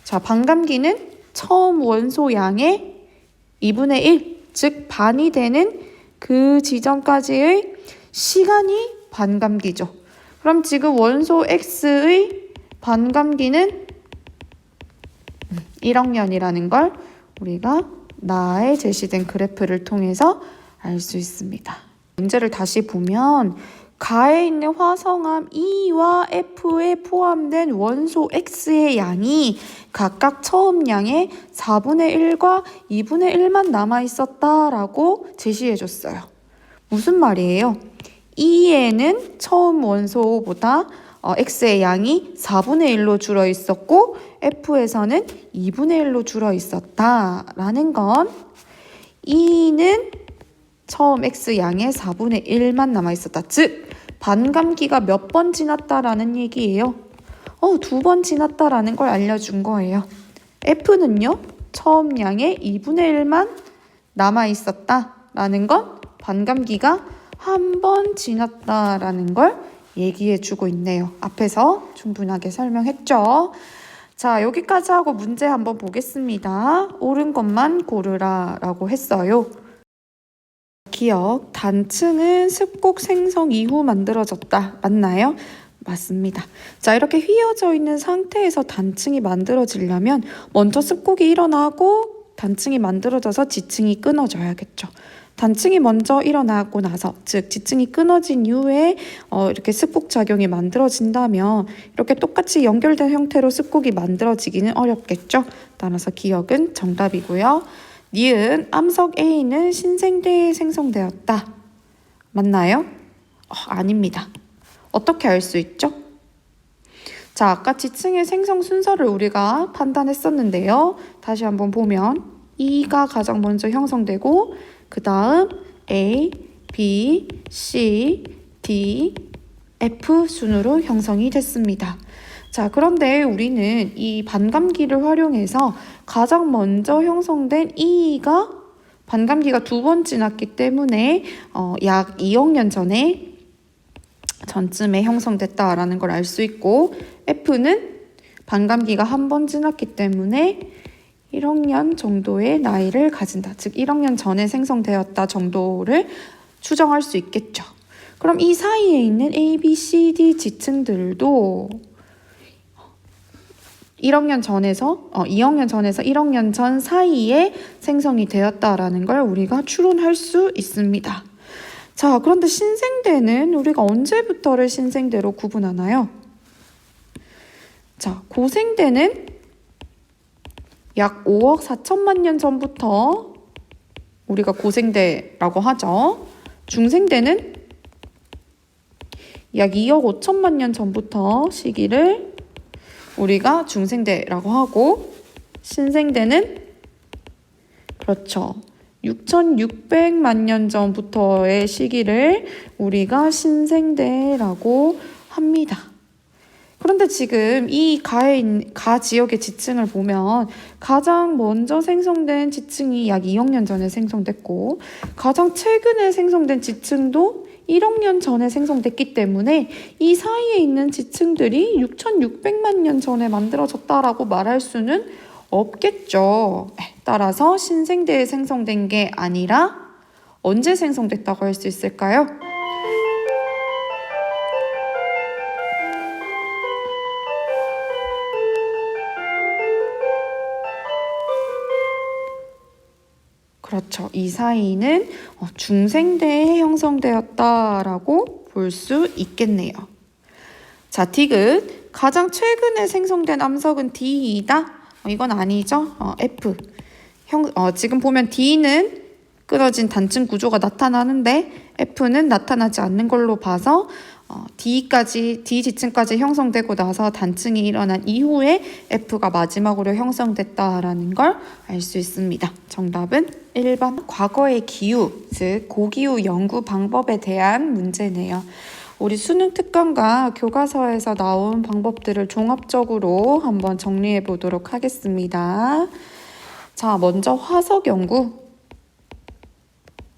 S1: 자, 반감기는 처음 원소 양의 2분의 1, 즉 반이 되는 그 지점까지의 시간이 반감기죠. 그럼 지금 원소 X의 반감기는 1억 년이라는 걸 우리가 나에 제시된 그래프를 통해서 알 수 있습니다. 문제를 다시 보면 가에 있는 화성암 E와 F에 포함된 원소 X의 양이 각각 처음 양의 4분의 1과 2분의 1만 남아있었다라고 제시해줬어요. 무슨 말이에요? E에는 처음 원소보다 X의 양이 4분의 1로 줄어 있었고 F에서는 2분의 1로 줄어 있었다라는 건 E는 처음 X 양의 4분의 1만 남아있었다. 즉 반감기가 몇 번 지났다라는 얘기예요. 2번 지났다라는 걸 알려준 거예요. F는요. 처음 양의 2분의 1만 남아있었다라는 건 반감기가 한 번 지났다라는 걸 얘기해주고 있네요. 앞에서 충분하게 설명했죠. 자, 여기까지 하고 문제 한번 보겠습니다. 옳은 것만 고르라 라고 했어요. 기억, 단층은 습곡 생성 이후 만들어졌다. 맞나요? 맞습니다. 자, 이렇게 휘어져 있는 상태에서 단층이 만들어지려면 먼저 습곡이 일어나고 단층이 만들어져서 지층이 끊어져야겠죠. 단층이 먼저 일어나고 나서, 즉 지층이 끊어진 이후에 이렇게 습곡작용이 만들어진다면 이렇게 똑같이 연결된 형태로 습곡이 만들어지기는 어렵겠죠. 따라서 기억은 정답이고요. 니은 암석 A는 신생대에 생성되었다. 맞나요? 아닙니다. 어떻게 알 수 있죠? 자, 아까 지층의 생성 순서를 우리가 판단했었는데요. 다시 한번 보면 E가 가장 먼저 형성되고 그 다음 A, B, C, D, F 순으로 형성이 됐습니다. 자, 그런데 우리는 이 반감기를 활용해서 가장 먼저 형성된 E가 반감기가 2번 지났기 때문에 약 2억 년 전쯤에 형성됐다라는 걸 알 수 있고 F는 반감기가 한 번 지났기 때문에 1억 년 정도의 나이를 가진다. 즉 1억 년 전에 생성되었다 정도를 추정할 수 있겠죠. 그럼 이 사이에 있는 A, B, C, D 지층들도 2억 년 전에서 1억 년 전 사이에 생성이 되었다라는 걸 우리가 추론할 수 있습니다. 자, 그런데 신생대는 우리가 언제부터를 신생대로 구분하나요? 자, 고생대는 약 5억 4천만 년 전부터 우리가 고생대라고 하죠. 중생대는 약 2억 5천만 년 전부터 시기를 우리가 중생대라고 하고 신생대는 그렇죠. 6,600만 년 전부터의 시기를 우리가 신생대라고 합니다. 그런데 지금 이 가 지역의 지층을 보면 가장 먼저 생성된 지층이 약 2억 년 전에 생성됐고 가장 최근에 생성된 지층도 1억 년 전에 생성됐기 때문에 이 사이에 있는 지층들이 6,600만 년 전에 만들어졌다라고 말할 수는 없겠죠. 따라서 신생대에 생성된 게 아니라 언제 생성됐다고 할 수 있을까요? 그렇죠. 이 사이는 중생대에 형성되었다라고 볼 수 있겠네요. 자, 디귿. 가장 최근에 생성된 암석은 D이다? 이건 아니죠. F. 지금 보면 D는 끊어진 단층 구조가 나타나는데 F는 나타나지 않는 걸로 봐서 D 지층까지 형성되고 나서 단층이 일어난 이후에 F가 마지막으로 형성됐다라는 걸 알 수 있습니다. 정답은 1번. 과거의 기후, 즉 고기후 연구 방법에 대한 문제네요. 우리 수능 특강과 교과서에서 나온 방법들을 종합적으로 한번 정리해 보도록 하겠습니다. 자, 먼저 화석 연구.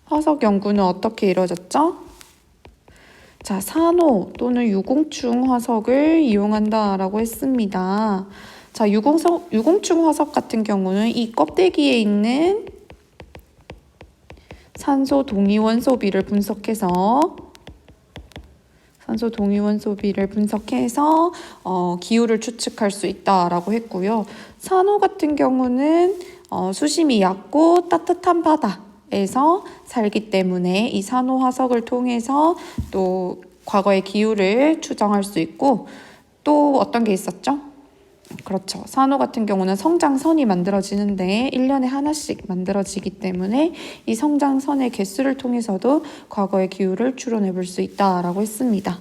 S1: 화석 연구는 어떻게 이루어졌죠? 자, 산호 또는 유공충 화석을 이용한다라고 했습니다. 자, 유공충 화석 같은 경우는 이 껍데기에 있는 산소 동위원소비를 분석해서 기후를 추측할 수 있다라고 했고요. 산호 같은 경우는 수심이 얕고 따뜻한 바다에서 살기 때문에 이 산호 화석을 통해서 또 과거의 기후를 추정할 수 있고, 또 어떤 게 있었죠? 그렇죠. 산호 같은 경우는 성장선이 만들어지는데 1년에 하나씩 만들어지기 때문에 이 성장선의 개수를 통해서도 과거의 기후를 추론해 볼 수 있다라고 했습니다.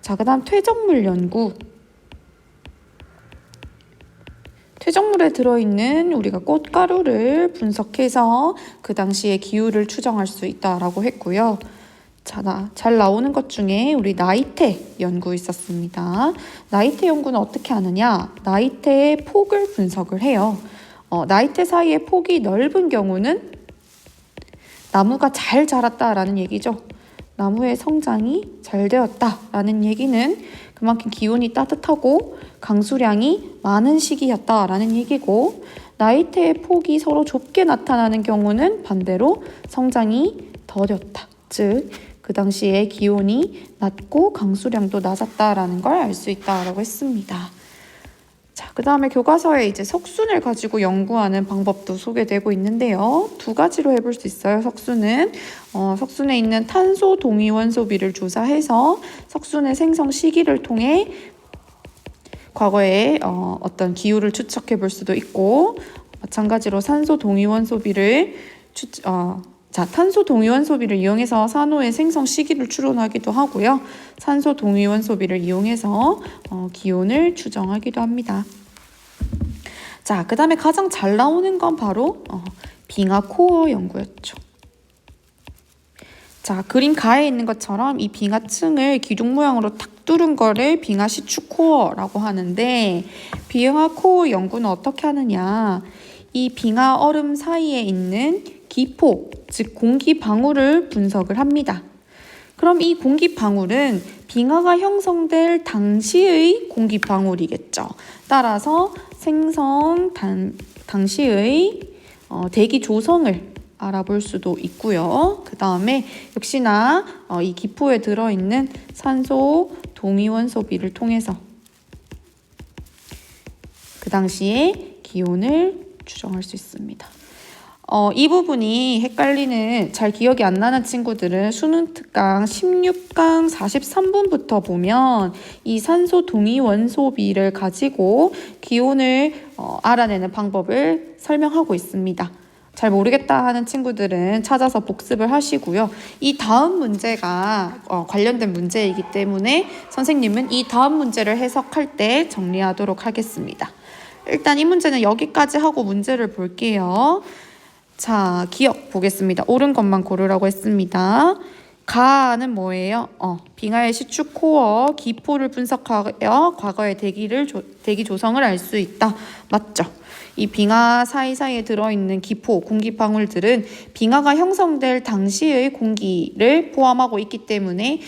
S1: 자, 그 다음 퇴적물 연구. 퇴적물에 들어있는 우리가 꽃가루를 분석해서 그 당시의 기후를 추정할 수 있다라고 했고요. 자, 잘 나오는 것 중에 우리 나이테 연구 있었습니다. 나이테 연구는 어떻게 하느냐? 나이테의 폭을 분석을 해요. 나이테 사이의 폭이 넓은 경우는 나무가 잘 자랐다라는 얘기죠. 나무의 성장이 잘 되었다라는 얘기는 그만큼 기온이 따뜻하고 강수량이 많은 시기였다라는 얘기고, 나이테의 폭이 서로 좁게 나타나는 경우는 반대로 성장이 더뎠다. 즉, 그 당시에 기온이 낮고 강수량도 낮았다라는 걸 알 수 있다라고 했습니다. 자, 그 다음에 교과서에 이제 석순을 가지고 연구하는 방법도 소개되고 있는데요. 두 가지로 해볼 수 있어요. 석순은 석순에 있는 탄소 동위원소비를 조사해서 석순의 생성 시기를 통해 과거의 어떤 기후를 추측해 볼 수도 있고, 마찬가지로 산소 동위원소비를 탄소 동위원소비를 이용해서 산호의 생성 시기를 추론하기도 하고요. 산소 동위원소비를 이용해서 기온을 추정하기도 합니다. 자, 그 다음에 가장 잘 나오는 건 바로 빙하 코어 연구였죠. 자, 그림 가에 있는 것처럼 이 빙하층을 기둥 모양으로 탁 뚫은 거를 빙하 시추 코어라고 하는데, 빙하 코어 연구는 어떻게 하느냐? 이 빙하 얼음 사이에 있는 기포, 즉 공기 방울을 분석을 합니다. 그럼 이 공기 방울은 빙하가 형성될 당시의 공기 방울이겠죠. 따라서 생성 당시의 대기 조성을 알아볼 수도 있고요. 그 다음에 역시나 이 기포에 들어있는 산소 동위원소비를 통해서 그 당시의 기온을 추정할 수 있습니다. 이 부분이 헷갈리는, 잘 기억이 안 나는 친구들은 수능 특강 16강 43분부터 보면 이 산소 동위원소비를 가지고 기온을 알아내는 방법을 설명하고 있습니다. 잘 모르겠다 하는 친구들은 찾아서 복습을 하시고요. 이 다음 문제가 관련된 문제이기 때문에 선생님은 이 다음 문제를 해석할 때 정리하도록 하겠습니다. 일단 이 문제는 여기까지 하고 문제를 볼게요. 자, 기억 보겠습니다. 옳은 것만 고르라고 했습니다. 가는 뭐예요? 빙하의 시추 코어 기포를 분석하여 과거의 대기 조성을 알 수 있다. 맞죠? 이 빙하 사이사이에 들어있는 기포, 공기방울들은 빙하가 형성될 당시의 공기를 포함하고 있기 때문에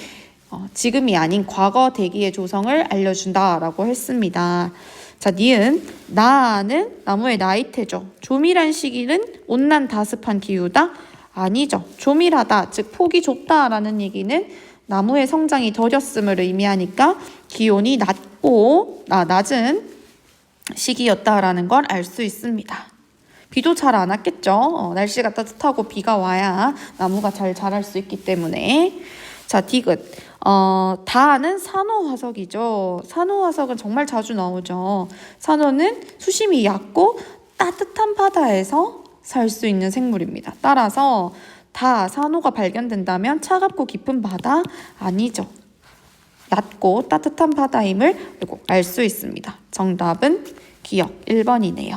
S1: 지금이 아닌 과거 대기의 조성을 알려준다라고 했습니다. 자, 니은 나는 나무의 나이테죠. 조밀한 시기는 온난 다습한 기후다? 아니죠. 조밀하다, 즉 폭이 좁다라는 얘기는 나무의 성장이 더뎠음을 의미하니까 기온이 낮은 시기였다라는 걸 알 수 있습니다. 비도 잘 안 왔겠죠. 날씨가 따뜻하고 비가 와야 나무가 잘 자랄 수 있기 때문에. 자, 디귿. 다는 산호화석이죠. 산호화석은 정말 자주 나오죠. 산호는 수심이 얕고 따뜻한 바다에서 살 수 있는 생물입니다. 따라서 산호가 발견된다면 차갑고 깊은 바다 아니죠. 얕고 따뜻한 바다임을 알 수 있습니다. 정답은 기억 1번이네요.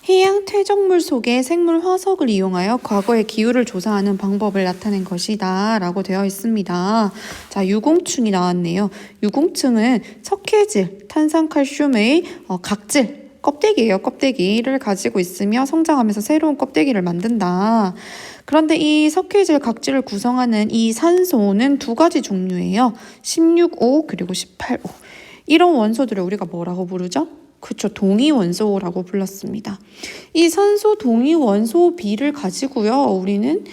S1: 해양 퇴적물 속의 생물 화석을 이용하여 과거의 기후를 조사하는 방법을 나타낸 것이다 라고 되어 있습니다. 자, 유공충이 나왔네요. 유공충은 석회질, 탄산칼슘의 각질, 껍데기예요. 껍데기를 가지고 있으며 성장하면서 새로운 껍데기를 만든다. 그런데 이 석회질 각질을 구성하는 이 산소는 두 가지 종류예요. 16O 그리고 18O. 이런 원소들을 우리가 뭐라고 부르죠? 그렇죠. 동위원소라고 불렀습니다. 이 산소 동위원소 비를 가지고요. 우리는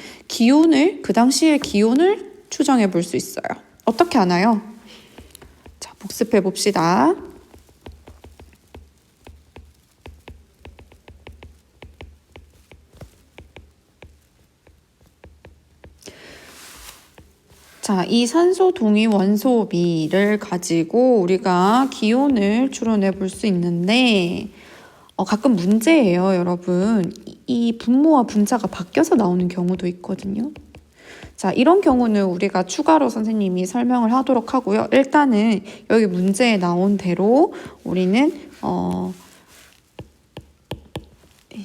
S1: 그 당시의 기온을 추정해 볼 수 있어요. 어떻게 하나요? 자, 복습해 봅시다. 자, 이 산소 동위 원소비를 가지고 우리가 기온을 추론해 볼 수 있는데 가끔 문제예요, 여러분. 이 분모와 분자가 바뀌어서 나오는 경우도 있거든요. 자, 이런 경우는 우리가 추가로 선생님이 설명을 하도록 하고요. 일단은 여기 문제에 나온 대로 우리는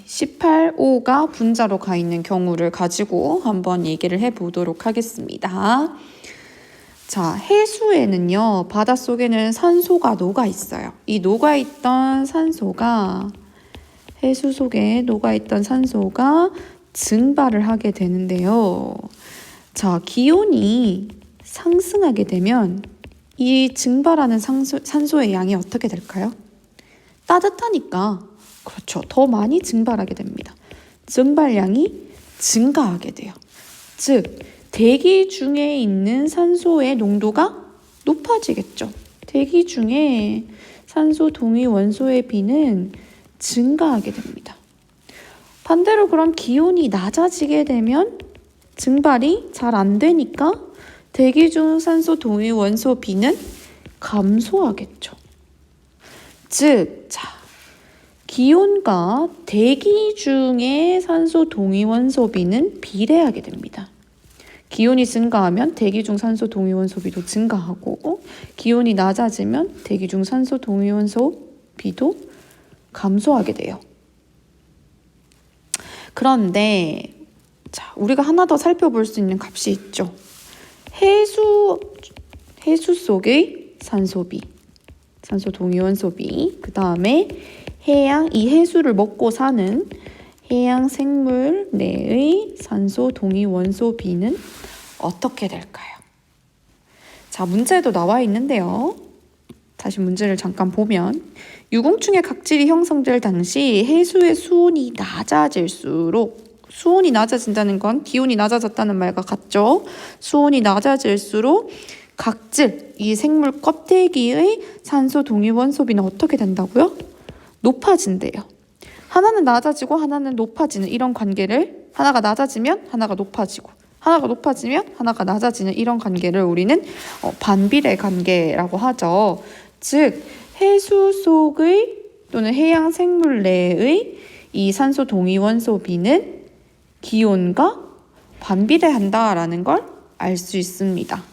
S1: 18O가 분자로 가 있는 경우를 가지고 한번 얘기를 해보도록 하겠습니다. 자, 해수에는요, 바닷속에는 산소가 녹아 있어요. 이 녹아있던 산소가, 해수 속에 녹아있던 산소가 증발을 하게 되는데요. 자, 기온이 상승하게 되면 이 증발하는 산소의 양이 어떻게 될까요? 따뜻하니까, 그렇죠. 더 많이 증발하게 됩니다. 증발량이 증가하게 돼요. 즉, 대기 중에 있는 산소의 농도가 높아지겠죠. 대기 중에 산소 동위 원소의 비는 증가하게 됩니다. 반대로 그럼 기온이 낮아지게 되면 증발이 잘 안 되니까 대기 중 산소 동위 원소 비는 감소하겠죠. 즉, 기온과 대기 중의 산소 동위 원소 비는 비례하게 됩니다. 기온이 증가하면 대기 중 산소 동위 원소 비도 증가하고, 기온이 낮아지면 대기 중 산소 동위 원소 비도 감소하게 돼요. 그런데 우리가 하나 더 살펴볼 수 있는 값이 있죠. 해수 속의 산소비, 산소 동위 원소비, 그 다음에 이 해수를 먹고 사는 해양 생물 내의 산소 동위 원소 비는 어떻게 될까요? 자, 문제도 나와 있는데요. 다시 문제를 잠깐 보면 유공충의 각질이 형성될 당시 해수의 수온이 낮아질수록, 수온이 낮아진다는 건 기온이 낮아졌다는 말과 같죠. 수온이 낮아질수록 각질, 이 생물 껍데기의 산소 동위 원소비는 어떻게 된다고요? 높아진대요. 하나는 낮아지고 하나는 높아지는 이런 관계를, 하나가 낮아지면 하나가 높아지고 하나가 높아지면 하나가 낮아지는 이런 관계를 우리는 반비례 관계라고 하죠. 즉, 해수 속의 또는 해양 생물 내의 이 산소 동위 원소 비는 기온과 반비례한다라는 걸 알 수 있습니다.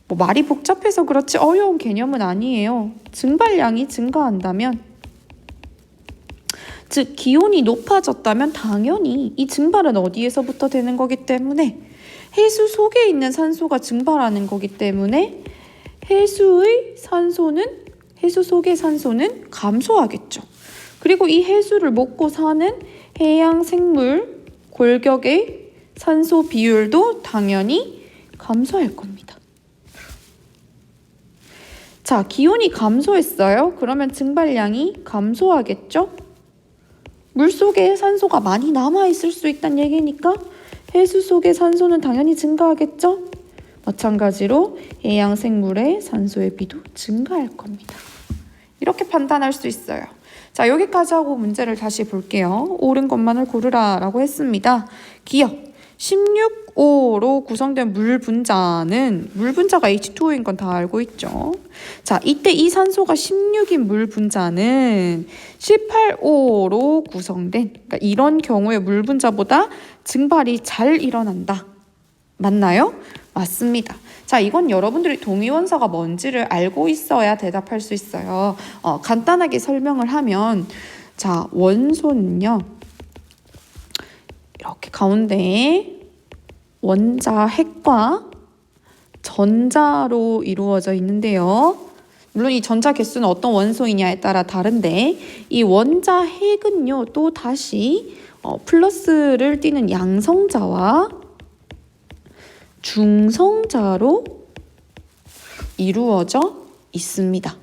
S1: 말이 복잡해서 그렇지 어려운 개념은 아니에요. 증발량이 증가한다면, 즉 기온이 높아졌다면 당연히 이 증발은 어디에서부터 되는 거기 때문에 해수 속에 있는 산소가 증발하는 거기 때문에 해수 속의 산소는 감소하겠죠. 그리고 이 해수를 먹고 사는 해양 생물 골격의 산소 비율도 당연히 감소할 겁니다. 자, 기온이 감소했어요. 그러면 증발량이 감소하겠죠? 물속에 산소가 많이 남아있을 수 있다는 얘기니까 해수 속의 산소는 당연히 증가하겠죠? 마찬가지로 해양 생물의 산소의 비도 증가할 겁니다. 이렇게 판단할 수 있어요. 자, 여기까지 하고 문제를 다시 볼게요. 옳은 것만을 고르라 라고 했습니다. 기억 16O로 구성된 물 분자는 물 분자가 H2O인 건 다 알고 있죠. 자, 이때 이 산소가 16인 물 분자는 18O로 구성된, 그러니까 이런 경우에 물 분자보다 증발이 잘 일어난다. 맞나요? 맞습니다. 자, 이건 여러분들이 동위원소가 뭔지를 알고 있어야 대답할 수 있어요. 간단하게 설명을 하면, 자, 원소는요, 이렇게 가운데에 원자 핵과 전자로 이루어져 있는데요. 물론 이 전자 개수는 어떤 원소이냐에 따라 다른데 이 원자 핵은요, 또 다시 플러스를 띠는 양성자와 중성자로 이루어져 있습니다.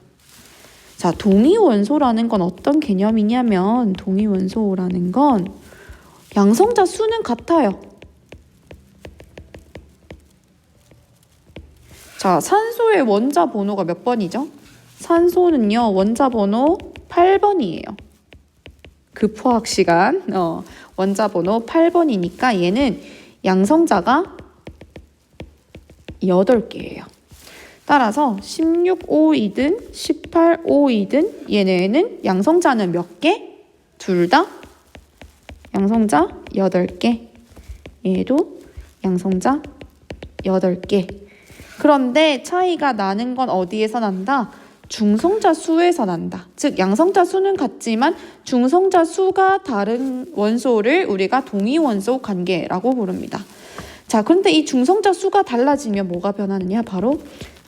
S1: 자, 동위원소라는 건 어떤 개념이냐면 동위원소라는 건 양성자 수는 같아요. 자, 산소의 원자 번호가 몇 번이죠? 산소는요, 원자 번호 8번이에요. 급화학 시간. 원자 번호 8번이니까 얘는 양성자가 8개예요. 따라서 16O이든 18O이든 얘네는 양성자는 몇 개? 둘 다 양성자 8개. 얘도 양성자 8개. 그런데 차이가 나는 건 어디에서 난다? 중성자 수에서 난다. 즉 양성자 수는 같지만 중성자 수가 다른 원소를 우리가 동위원소 관계라고 부릅니다. 자, 그런데 이 중성자 수가 달라지면 뭐가 변하느냐? 바로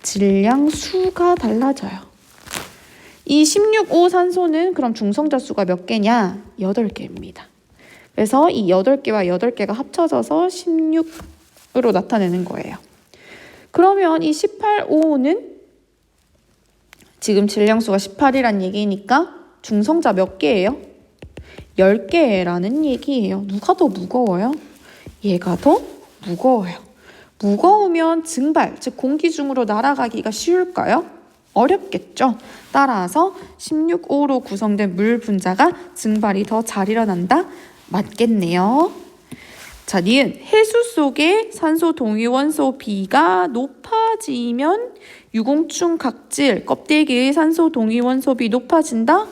S1: 질량 수가 달라져요. 이 16O 산소는 그럼 중성자 수가 몇 개냐? 8개입니다. 그래서 이 8개와 8개가 합쳐져서 16으로 나타내는 거예요. 그러면 이 18O는 지금 질량수가 18이란 얘기니까 중성자 몇 개예요? 10개라는 얘기예요. 누가 더 무거워요? 얘가 더 무거워요. 무거우면 증발, 즉 공기 중으로 날아가기가 쉬울까요? 어렵겠죠. 따라서 16O로 구성된 물 분자가 증발이 더 잘 일어난다? 맞겠네요. 자, 니은 해수 속의 산소 동위원소 비가 높아지면 유공충 각질 껍데기의 산소 동위원소 비 높아진다?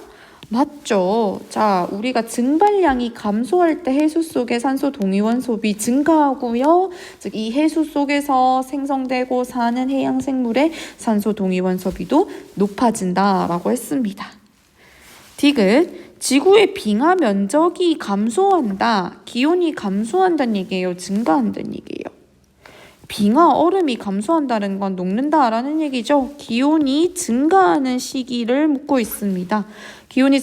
S1: 맞죠. 자, 우리가 증발량이 감소할 때 해수 속의 산소 동위원소 비 증가하고요. 즉 이 해수 속에서 생성되고 사는 해양 생물의 산소 동위원소 비도 높아진다라고 했습니다. 디귿 지구의 빙하 면적이 감소한다. 기온이 감소한다는 얘기예요? 증가한다는 얘기예요? 빙하 얼음이 감소한다는 건 녹는다라는 얘기죠. 기온이 증가하는 시기를 묻고 있습니다. 기온이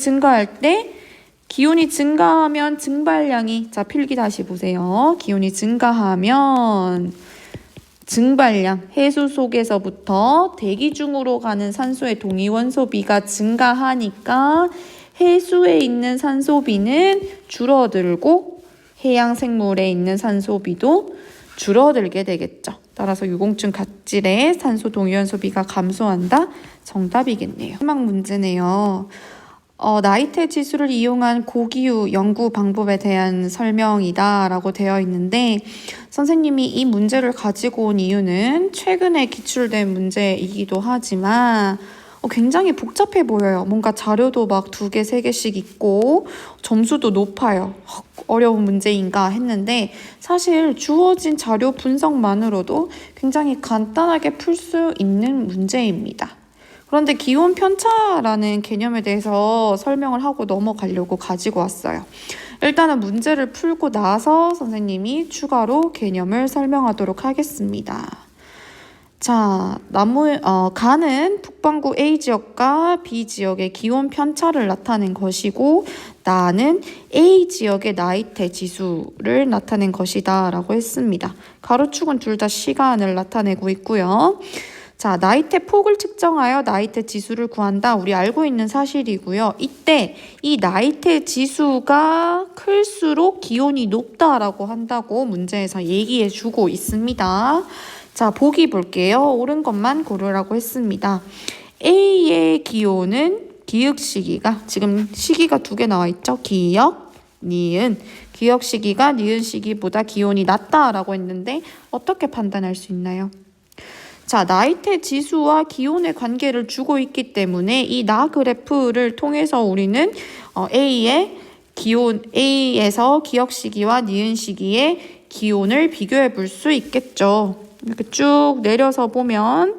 S1: 증가하면 증발량이, 자, 필기 다시 보세요. 기온이 증가하면 증발량, 해수 속에서부터 대기 중으로 가는 산소의 동위원소비가 증가하니까 해수에 있는 산소비는 줄어들고 해양 생물에 있는 산소비도 줄어들게 되겠죠. 따라서 유공증 각질의 산소 동위원소비가 감소한다. 정답이겠네요. 마지막 문제네요. 나이테 지수를 이용한 고기후 연구 방법에 대한 설명이다 라고 되어 있는데 선생님이 이 문제를 가지고 온 이유는 최근에 기출된 문제이기도 하지만 굉장히 복잡해 보여요. 뭔가 자료도 막 2개, 3개씩 있고 점수도 높아요. 어려운 문제인가 했는데 사실 주어진 자료 분석만으로도 굉장히 간단하게 풀 수 있는 문제입니다. 그런데 기온 편차라는 개념에 대해서 설명을 하고 넘어가려고 가지고 왔어요. 일단은 문제를 풀고 나서 선생님이 추가로 개념을 설명하도록 하겠습니다. 자, 가는 북반구 A 지역과 B 지역의 기온 편차를 나타낸 것이고, 나는 A 지역의 나이테 지수를 나타낸 것이다 라고 했습니다. 가로축은 둘 다 시간을 나타내고 있고요. 자, 나이테 폭을 측정하여 나이테 지수를 구한다. 우리 알고 있는 사실이고요. 이때 이 나이테 지수가 클수록 기온이 높다라고 한다고 문제에서 얘기해 주고 있습니다. 자, 보기 볼게요. 옳은 것만 고르라고 했습니다. A의 기온은 기역 시기가, 지금 시기가 두 개 나와 있죠. 기역, 니은. 기역 시기가 니은 시기보다 기온이 낮다라고 했는데 어떻게 판단할 수 있나요? 자, 나이테 지수와 기온의 관계를 주고 있기 때문에 이 나 그래프를 통해서 우리는 A에서 기역 시기와 니은 시기의 기온을 비교해 볼 수 있겠죠. 이렇게 쭉 내려서 보면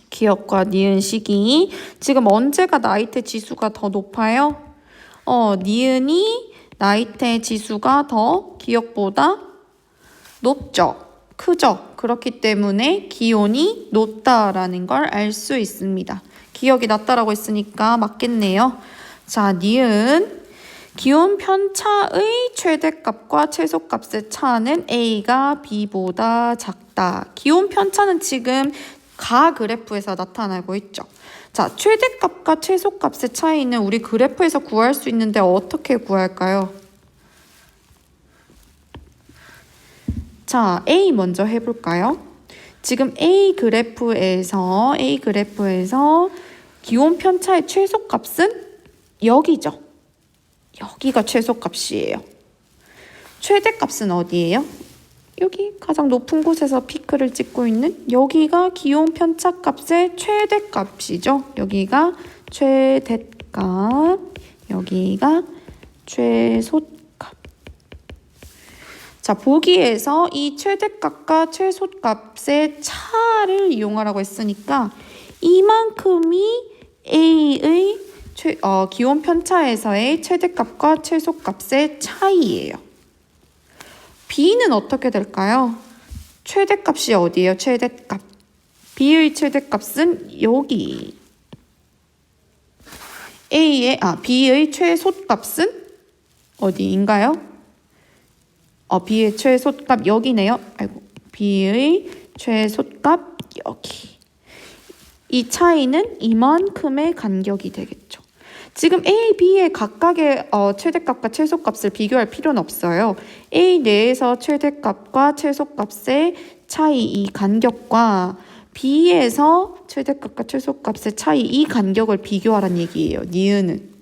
S1: 기역과 니은 시기, 지금 언제가 나이테 지수가 더 높아요? 니은이 나이테 지수가 더 기역보다 높죠. 크죠. 그렇기 때문에 기온이 높다라는 걸 알 수 있습니다. 기역이 낮다라고 했으니까 맞겠네요. 자, 니은. 기온 편차의 최대값과 최소값의 차는 A가 B보다 작다. 기온 편차는 지금 가 그래프에서 나타나고 있죠. 자, 최대값과 최소값의 차이는 우리 그래프에서 구할 수 있는데 어떻게 구할까요? 자, A 먼저 해볼까요? 지금 A 그래프에서 기온 편차의 최소값은 여기죠. 여기가 최소값이에요. 최대값은 어디예요? 여기 가장 높은 곳에서 피크를 찍고 있는 여기가 기온 편차 값의 최대값이죠. 여기가 최대값, 여기가 최소값. 자, 보기에서 이 최대값과 최소값의 차를 이용하라고 했으니까 이만큼이 A의 기온 편차에서의 최대값과 최소값의 차이예요. B는 어떻게 될까요? 최대값이 어디예요? 최대값. B의 최대값은 여기. B의 최소값은 어디인가요? B의 최소값 여기네요. B의 최소값 여기. 이 차이는 이만큼의 간격이 되겠죠. 지금 A, B의 각각의 최대값과 최소값을 비교할 필요는 없어요. A 내에서 최대값과 최소값의 차이, 이 간격과 B에서 최대값과 최소값의 차이, 이 간격을 비교하라는 얘기예요. 니은은.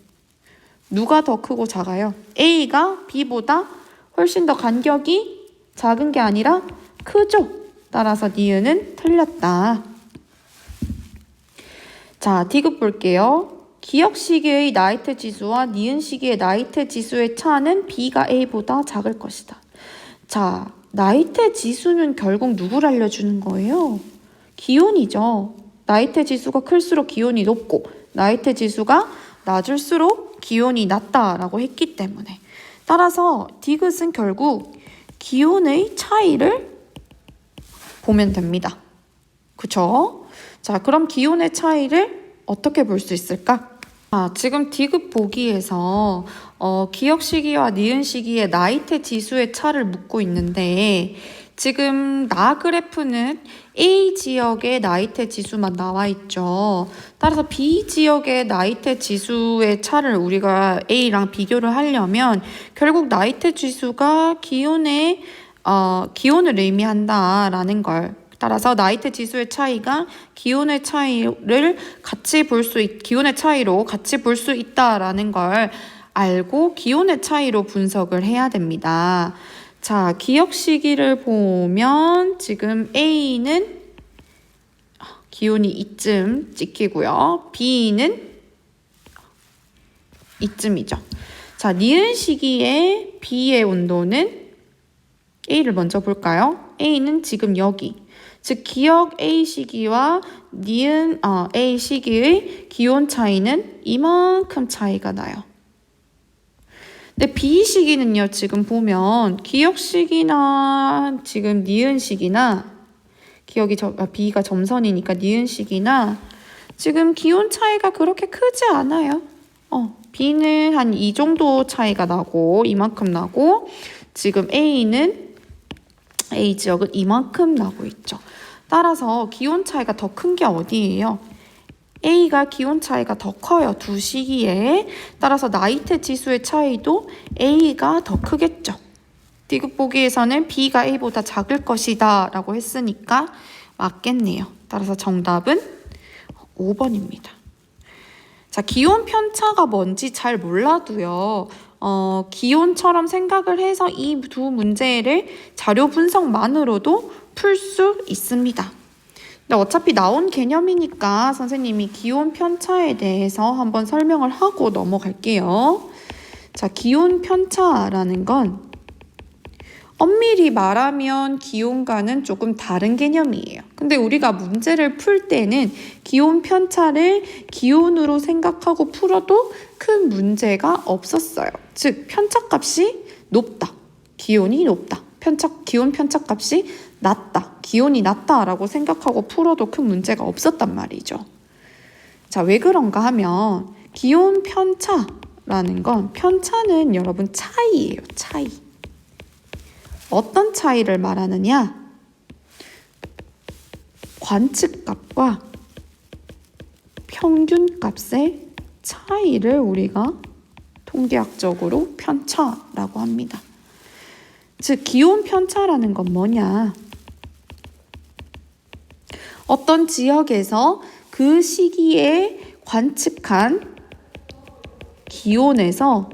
S1: 누가 더 크고 작아요? A가 B보다 훨씬 더 간격이 작은 게 아니라 크죠. 따라서 니은은 틀렸다. 자, 디귿 볼게요. 기역 시기의 나이테 지수와 니은 시기의 나이테 지수의 차는 B가 A보다 작을 것이다. 자, 나이테 지수는 결국 누구를 알려주는 거예요? 기온이죠. 나이테 지수가 클수록 기온이 높고 나이테 지수가 낮을수록 기온이 낮다라고 했기 때문에, 따라서 디귿은 결국 기온의 차이를 보면 됩니다. 그쵸? 자, 그럼 기온의 차이를 어떻게 볼 수 있을까? 지금 디귿 보기에서 기역 시기와 니은 시기의 나이테 지수의 차를 묻고 있는데, 지금 나 그래프는 A 지역의 나이테 지수만 나와 있죠. 따라서 B 지역의 나이테 지수의 차를 우리가 A랑 비교를 하려면 결국 나이테 지수가 기온을 의미한다라는 걸, 따라서 나이테 지수의 차이가 기온의 차이로 같이 볼 수 있다라는 걸 알고 기온의 차이로 분석을 해야 됩니다. 자, 기역 시기를 보면 지금 A는 기온이 이쯤 찍히고요. B는 이쯤이죠. 자, 니은 시기에 B의 온도는 A를 먼저 볼까요? A는 지금 여기. 즉 기억 A 시기와 니은 A 시기의 기온 차이는 이만큼 차이가 나요. 근데 B 시기는요, 지금 보면 기억 시기나 지금 니은 시기나 B가 점선이니까 니은 시기나 지금 기온 차이가 그렇게 크지 않아요. B는 한 이 정도 차이가 나고 이만큼 나고 지금 A는 A 지역은 이만큼 나고 있죠. 따라서 기온 차이가 더 큰 게 어디예요? A가 기온 차이가 더 커요. 두 시기에. 따라서 나이트 지수의 차이도 A가 더 크겠죠. 디귿 보기에서는 B가 A보다 작을 것이다 라고 했으니까 맞겠네요. 따라서 정답은 5번입니다. 자, 기온 편차가 뭔지 잘 몰라도요. 기온처럼 생각을 해서 이 두 문제를 자료 분석만으로도 풀 수 있습니다. 근데 어차피 나온 개념이니까 선생님이 기온 편차에 대해서 한번 설명을 하고 넘어갈게요. 자, 기온 편차라는 건 엄밀히 말하면 기온과는 조금 다른 개념이에요. 근데 우리가 문제를 풀 때는 기온 편차를 기온으로 생각하고 풀어도 큰 문제가 없었어요. 즉, 편차값이 높다. 기온이 높다. 기온 편차값이 낮다. 기온이 낮다라고 생각하고 풀어도 큰 문제가 없었단 말이죠. 자, 왜 그런가 하면 기온 편차라는 건 편차는 여러분 차이예요. 차이. 어떤 차이를 말하느냐? 관측값과 평균값의 차이를 우리가 통계학적으로 편차라고 합니다. 즉, 기온 편차라는 건 뭐냐? 어떤 지역에서 그 시기에 관측한 기온에서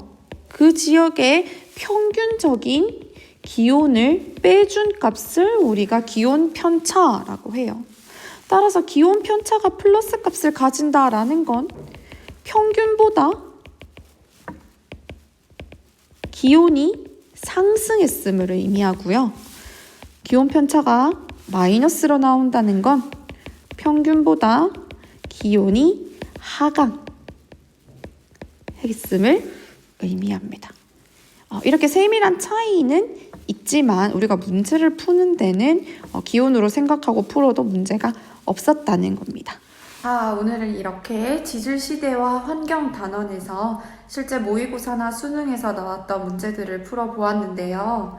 S1: 그 지역의 평균적인 기온을 빼준 값을 우리가 기온 편차라고 해요. 따라서 기온 편차가 플러스 값을 가진다라는 건 평균보다 기온이 상승했음을 의미하고요. 기온 편차가 마이너스로 나온다는 건 평균보다 기온이 하강했음을 의미합니다. 이렇게 세밀한 차이는 있지만 우리가 문제를 푸는 데는 기온으로 생각하고 풀어도 문제가 없었다는 겁니다. 오늘은 이렇게 지질시대와 환경단원에서 실제 모의고사나 수능에서 나왔던 문제들을 풀어보았는데요.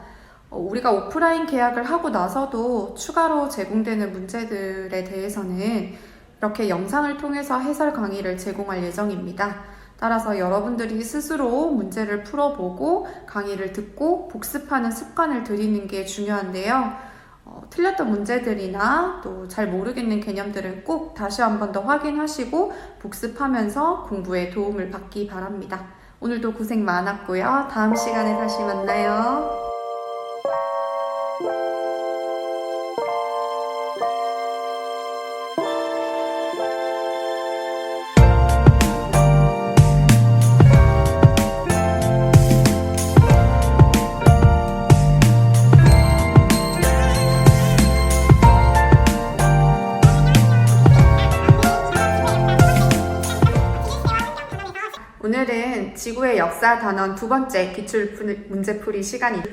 S1: 우리가 오프라인 계약을 하고 나서도 추가로 제공되는 문제들에 대해서는 이렇게 영상을 통해서 해설 강의를 제공할 예정입니다. 따라서 여러분들이 스스로 문제를 풀어보고 강의를 듣고 복습하는 습관을 들이는 게 중요한데요. 틀렸던 문제들이나 또 잘 모르겠는 개념들은 꼭 다시 한 번 더 확인하시고 복습하면서 공부에 도움을 받기 바랍니다. 오늘도 고생 많았고요. 다음 시간에 다시 만나요. 오늘은 지구의 역사 단원 두 번째 기출 문제풀이 시간이죠.